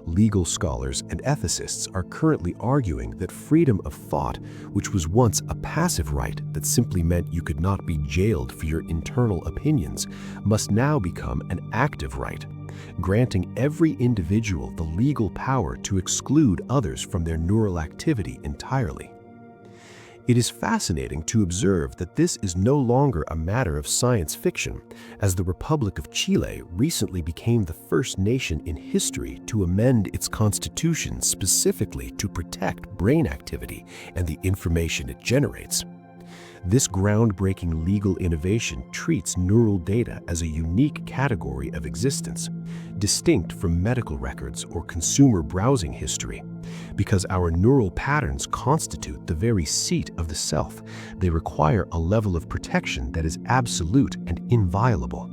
Legal scholars and ethicists are currently arguing that freedom of thought, which was once a passive right that simply meant you could not be jailed for your internal opinions, must now become an active right, granting every individual the legal power to exclude others from their neural activity entirely. It is fascinating to observe that this is no longer a matter of science fiction, as the Republic of Chile recently became the first nation in history to amend its constitution specifically to protect brain activity and the information it generates. This groundbreaking legal innovation treats neural data as a unique category of existence, distinct from medical records or consumer browsing history. Because our neural patterns constitute the very seat of the self, they require a level of protection that is absolute and inviolable.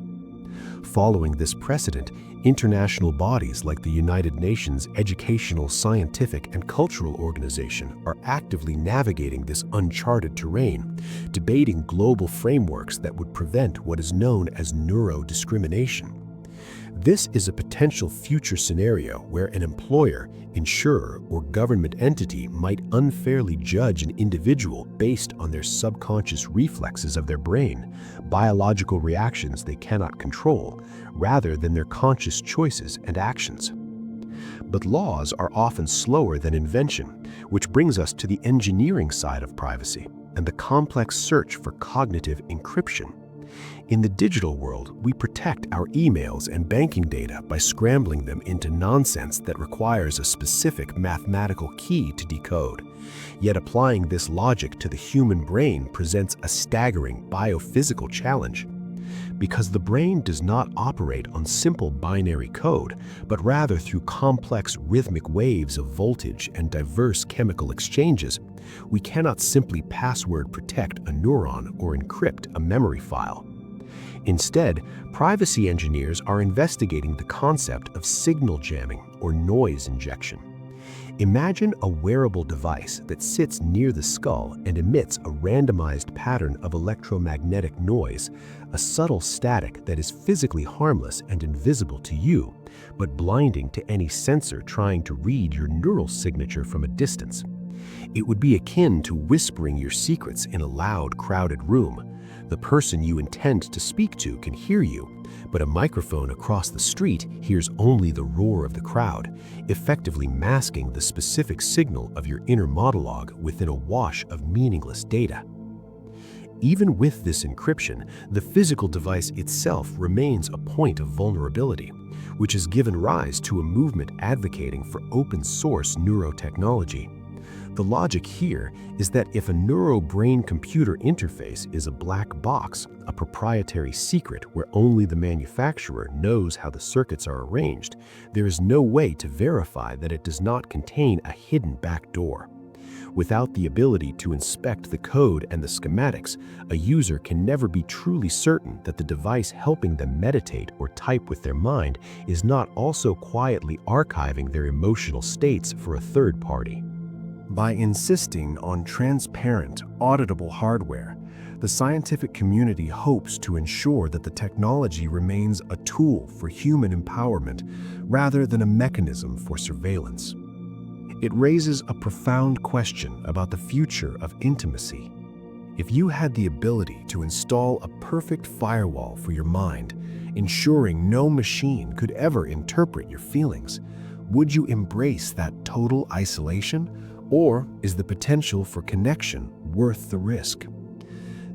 Following this precedent, international bodies like the United Nations Educational, Scientific, and Cultural Organization are actively navigating this uncharted terrain, debating global frameworks that would prevent what is known as neurodiscrimination. This is a potential future scenario where an employer, insurer, or government entity might unfairly judge an individual based on their subconscious reflexes of their brain, biological reactions they cannot control, rather than their conscious choices and actions. But laws are often slower than invention, which brings us to the engineering side of privacy and the complex search for cognitive encryption. In the digital world, we protect our emails and banking data by scrambling them into nonsense that requires a specific mathematical key to decode. Yet applying this logic to the human brain presents a staggering biophysical challenge. Because the brain does not operate on simple binary code, but rather through complex rhythmic waves of voltage and diverse chemical exchanges, we cannot simply password protect a neuron or encrypt a memory file. Instead, privacy engineers are investigating the concept of signal jamming or noise injection. Imagine a wearable device that sits near the skull and emits a randomized pattern of electromagnetic noise, a subtle static that is physically harmless and invisible to you, but blinding to any sensor trying to read your neural signature from a distance. It would be akin to whispering your secrets in a loud, crowded room. The person you intend to speak to can hear you, but a microphone across the street hears only the roar of the crowd, effectively masking the specific signal of your inner monologue within a wash of meaningless data. Even with this encryption, the physical device itself remains a point of vulnerability, which has given rise to a movement advocating for open-source neurotechnology. The logic here is that if a neuro-brain-computer interface is a black box, a proprietary secret where only the manufacturer knows how the circuits are arranged, there is no way to verify that it does not contain a hidden backdoor. Without the ability to inspect the code and the schematics, a user can never be truly certain that the device helping them meditate or type with their mind is not also quietly archiving their emotional states for a third party. By insisting on transparent, auditable hardware, the scientific community hopes to ensure that the technology remains a tool for human empowerment rather than a mechanism for surveillance. It raises a profound question about the future of intimacy. If you had the ability to install a perfect firewall for your mind, ensuring no machine could ever interpret your feelings, would you embrace that total isolation? Or is the potential for connection worth the risk?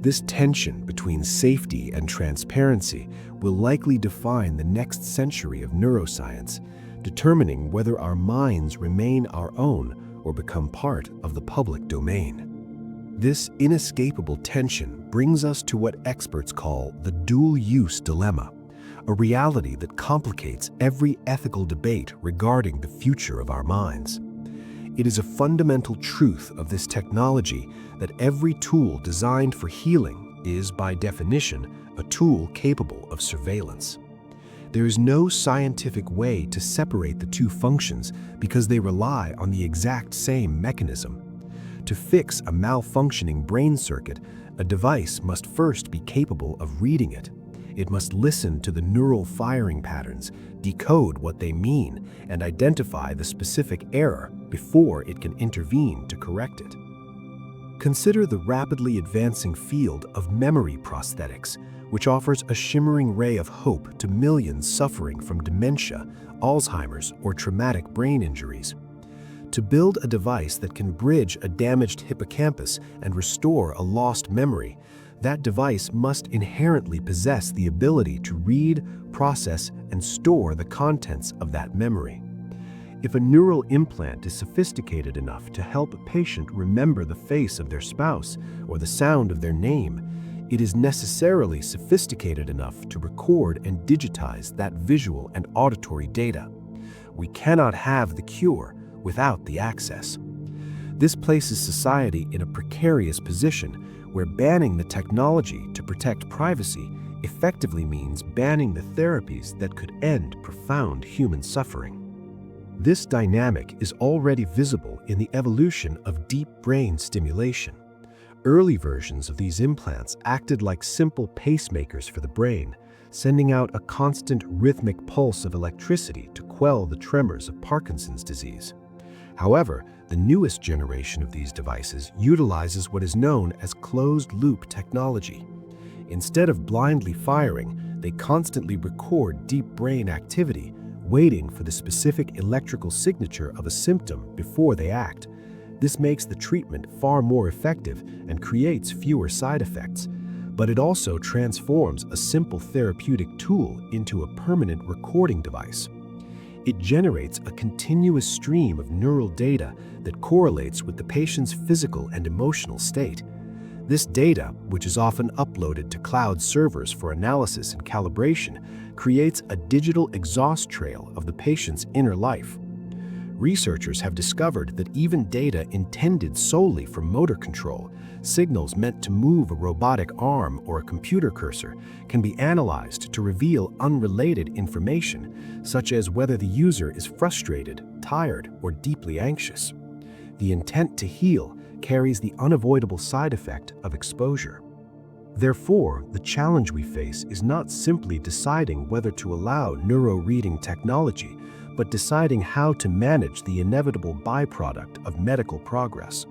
This tension between safety and transparency will likely define the next century of neuroscience, determining whether our minds remain our own or become part of the public domain. This inescapable tension brings us to what experts call the dual-use dilemma, a reality that complicates every ethical debate regarding the future of our minds. It is a fundamental truth of this technology that every tool designed for healing is, by definition, a tool capable of surveillance. There is no scientific way to separate the two functions because they rely on the exact same mechanism. To fix a malfunctioning brain circuit, a device must first be capable of reading it. It must listen to the neural firing patterns, decode what they mean, and identify the specific error before it can intervene to correct it. Consider the rapidly advancing field of memory prosthetics, which offers a shimmering ray of hope to millions suffering from dementia, Alzheimer's, or traumatic brain injuries. To build a device that can bridge a damaged hippocampus and restore a lost memory, that device must inherently possess the ability to read, process, and store the contents of that memory. If a neural implant is sophisticated enough to help a patient remember the face of their spouse or the sound of their name, it is necessarily sophisticated enough to record and digitize that visual and auditory data. We cannot have the cure without the access. This places society in a precarious position where banning the technology to protect privacy effectively means banning the therapies that could end profound human suffering. This dynamic is already visible in the evolution of deep brain stimulation. Early versions of these implants acted like simple pacemakers for the brain, sending out a constant rhythmic pulse of electricity to quell the tremors of Parkinson's disease. However, the newest generation of these devices utilizes what is known as closed-loop technology. Instead of blindly firing, they constantly record deep brain activity, waiting for the specific electrical signature of a symptom before they act. This makes the treatment far more effective and creates fewer side effects. But it also transforms a simple therapeutic tool into a permanent recording device. It generates a continuous stream of neural data that correlates with the patient's physical and emotional state. This data, which is often uploaded to cloud servers for analysis and calibration, creates a digital exhaust trail of the patient's inner life. Researchers have discovered that even data intended solely for motor control, signals meant to move a robotic arm or a computer cursor, can be analyzed to reveal unrelated information, such as whether the user is frustrated, tired, or deeply anxious. The intent to heal carries the unavoidable side effect of exposure. Therefore, the challenge we face is not simply deciding whether to allow neuro-reading technology, but deciding how to manage the inevitable byproduct of medical progress.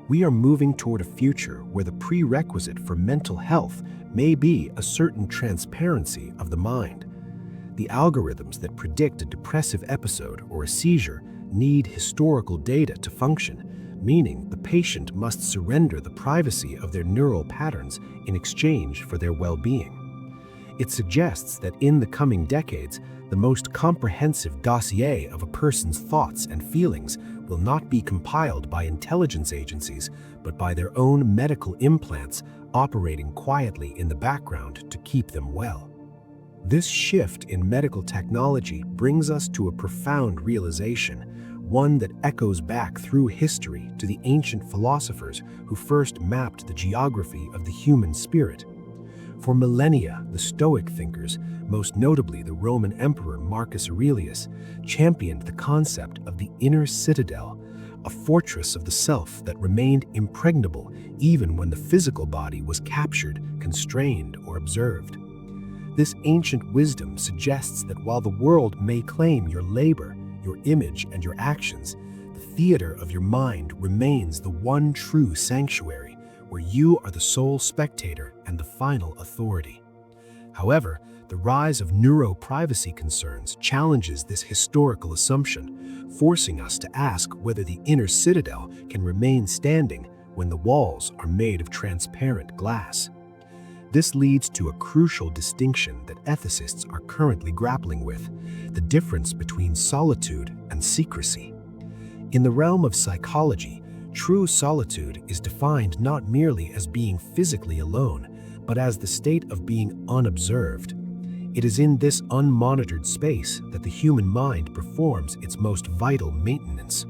We are moving toward a future where the prerequisite for mental health may be a certain transparency of the mind. The algorithms that predict a depressive episode or a seizure need historical data to function, meaning the patient must surrender the privacy of their neural patterns in exchange for their well-being. It suggests that in the coming decades, the most comprehensive dossier of a person's thoughts and feelings will not be compiled by intelligence agencies, but by their own medical implants operating quietly in the background to keep them well. This shift in medical technology brings us to a profound realization, one that echoes back through history to the ancient philosophers who first mapped the geography of the human spirit. For millennia, the Stoic thinkers, most notably the Roman Emperor Marcus Aurelius, championed the concept of the inner citadel, a fortress of the self that remained impregnable even when the physical body was captured, constrained, or observed. This ancient wisdom suggests that while the world may claim your labor, your image, and your actions, the theater of your mind remains the one true sanctuary, where you are the sole spectator and the final authority. However, the rise of neuroprivacy concerns challenges this historical assumption, forcing us to ask whether the inner citadel can remain standing when the walls are made of transparent glass. This leads to a crucial distinction that ethicists are currently grappling with: the difference between solitude and secrecy. In the realm of psychology, true solitude is defined not merely as being physically alone, but as the state of being unobserved. It is in this unmonitored space that the human mind performs its most vital maintenance.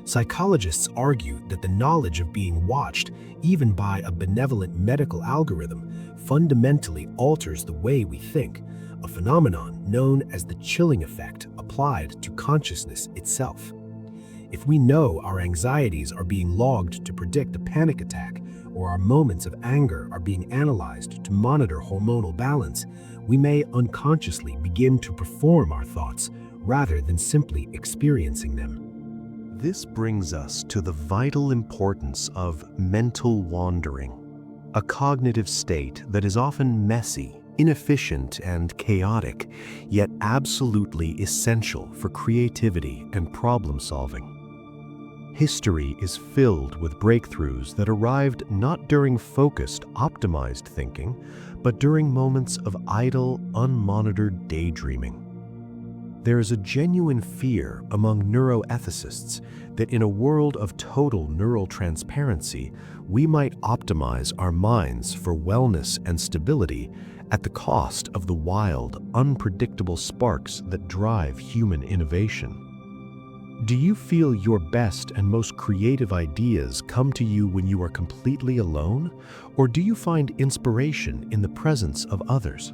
Psychologists argue that the knowledge of being watched, even by a benevolent medical algorithm, fundamentally alters the way we think, a phenomenon known as the chilling effect applied to consciousness itself. If we know our anxieties are being logged to predict a panic attack, or our moments of anger are being analyzed to monitor hormonal balance, we may unconsciously begin to perform our thoughts rather than simply experiencing them. This brings us to the vital importance of mental wandering, a cognitive state that is often messy, inefficient, and chaotic, yet absolutely essential for creativity and problem solving. History is filled with breakthroughs that arrived not during focused, optimized thinking, but during moments of idle, unmonitored daydreaming. There is a genuine fear among neuroethicists that in a world of total neural transparency, we might optimize our minds for wellness and stability at the cost of the wild, unpredictable sparks that drive human innovation. Do you feel your best and most creative ideas come to you when you are completely alone, or do you find inspiration in the presence of others?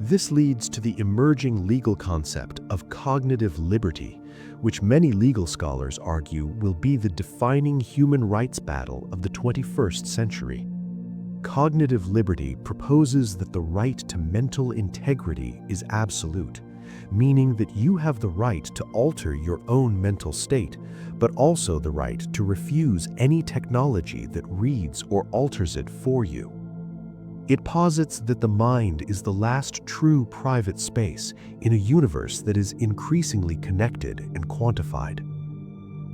This leads to the emerging legal concept of cognitive liberty, which many legal scholars argue will be the defining human rights battle of the 21st century. Cognitive liberty proposes that the right to mental integrity is absolute, meaning that you have the right to alter your own mental state, but also the right to refuse any technology that reads or alters it for you. It posits that the mind is the last true private space in a universe that is increasingly connected and quantified.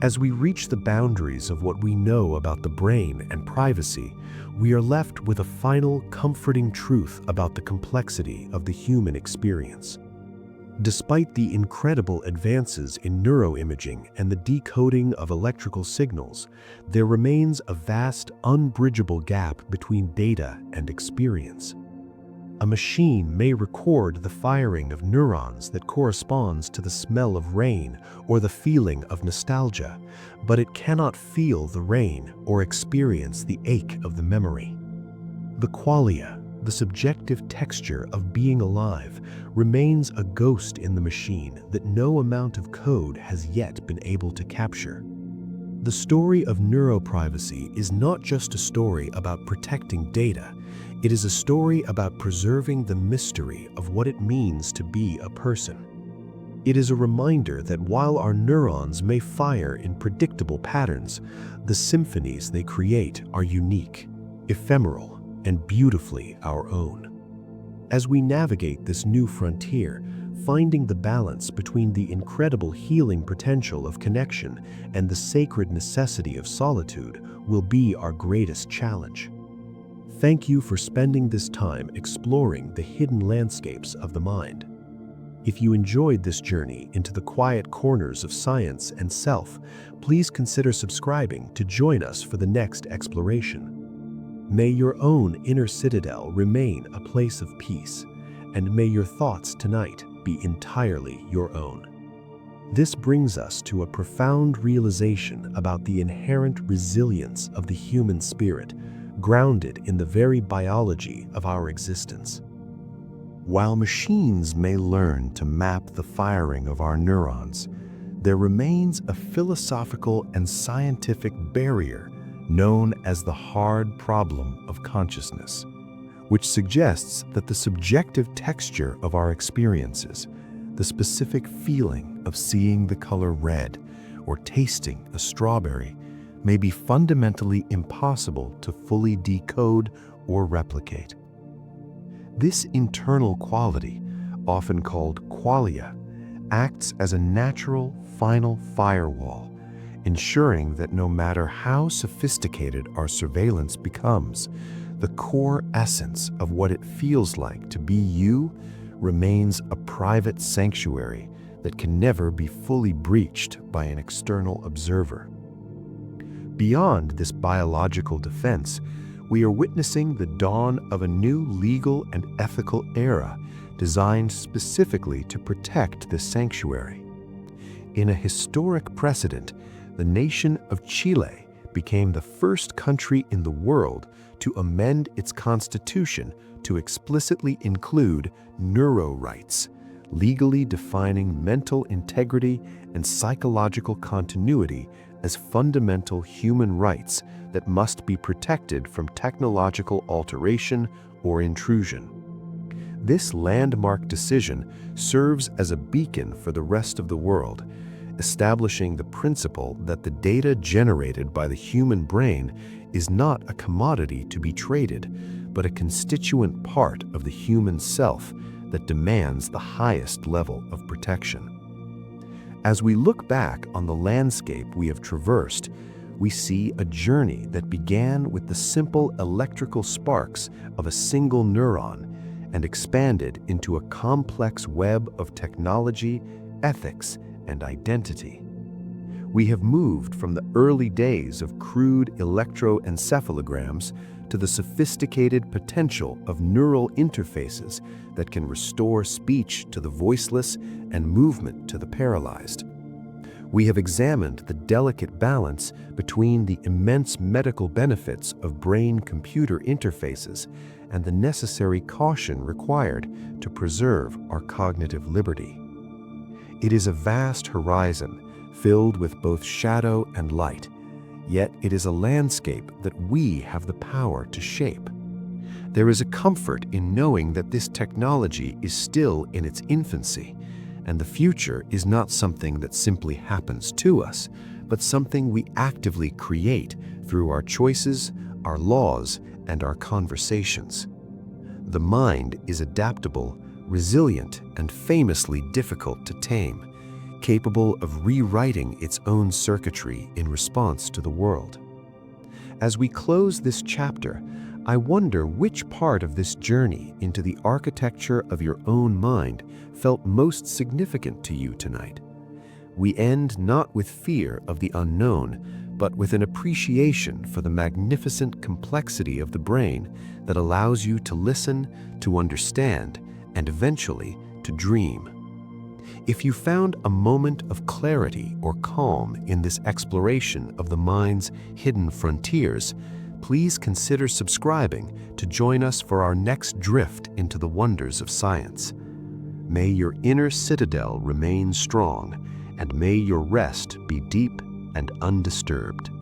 As we reach the boundaries of what we know about the brain and privacy, we are left with a final comforting truth about the complexity of the human experience. Despite the incredible advances in neuroimaging and the decoding of electrical signals, there remains a vast, unbridgeable gap between data and experience. A machine may record the firing of neurons that corresponds to the smell of rain or the feeling of nostalgia, but it cannot feel the rain or experience the ache of the memory. The qualia, the subjective texture of being alive, remains a ghost in the machine that no amount of code has yet been able to capture. The story of neuroprivacy is not just a story about protecting data, it is a story about preserving the mystery of what it means to be a person. It is a reminder that while our neurons may fire in predictable patterns, the symphonies they create are unique, ephemeral, and beautifully our own. As we navigate this new frontier, finding the balance between the incredible healing potential of connection and the sacred necessity of solitude will be our greatest challenge. Thank you for spending this time exploring the hidden landscapes of the mind. If you enjoyed this journey into the quiet corners of science and self, please consider subscribing to join us for the next exploration. May your own inner citadel remain a place of peace, and may your thoughts tonight be entirely your own. This brings us to a profound realization about the inherent resilience of the human spirit, grounded in the very biology of our existence. While machines may learn to map the firing of our neurons, there remains a philosophical and scientific barrier known as the hard problem of consciousness, which suggests that the subjective texture of our experiences, the specific feeling of seeing the color red or tasting a strawberry, may be fundamentally impossible to fully decode or replicate. This internal quality, often called qualia, acts as a natural, final firewall, ensuring that no matter how sophisticated our surveillance becomes, the core essence of what it feels like to be you remains a private sanctuary that can never be fully breached by an external observer. Beyond this biological defense, we are witnessing the dawn of a new legal and ethical era designed specifically to protect this sanctuary. In a historic precedent, the nation of Chile became the first country in the world to amend its constitution to explicitly include neuro rights, legally defining mental integrity and psychological continuity as fundamental human rights that must be protected from technological alteration or intrusion. This landmark decision serves as a beacon for the rest of the world, establishing the principle that the data generated by the human brain is not a commodity to be traded, but a constituent part of the human self that demands the highest level of protection. As we look back on the landscape we have traversed, we see a journey that began with the simple electrical sparks of a single neuron and expanded into a complex web of technology, ethics, and identity. We have moved from the early days of crude electroencephalograms to the sophisticated potential of neural interfaces that can restore speech to the voiceless and movement to the paralyzed. We have examined the delicate balance between the immense medical benefits of brain-computer interfaces and the necessary caution required to preserve our cognitive liberty. It is a vast horizon filled with both shadow and light, yet it is a landscape that we have the power to shape. There is a comfort in knowing that this technology is still in its infancy, and the future is not something that simply happens to us, but something we actively create through our choices, our laws, and our conversations. The mind is adaptable, resilient, and famously difficult to tame, capable of rewriting its own circuitry in response to the world. As we close this chapter, I wonder which part of this journey into the architecture of your own mind felt most significant to you tonight. We end not with fear of the unknown, but with an appreciation for the magnificent complexity of the brain that allows you to listen, to understand, and eventually to dream. If you found a moment of clarity or calm in this exploration of the mind's hidden frontiers, please consider subscribing to join us for our next drift into the wonders of science. May your inner citadel remain strong, and may your rest be deep and undisturbed.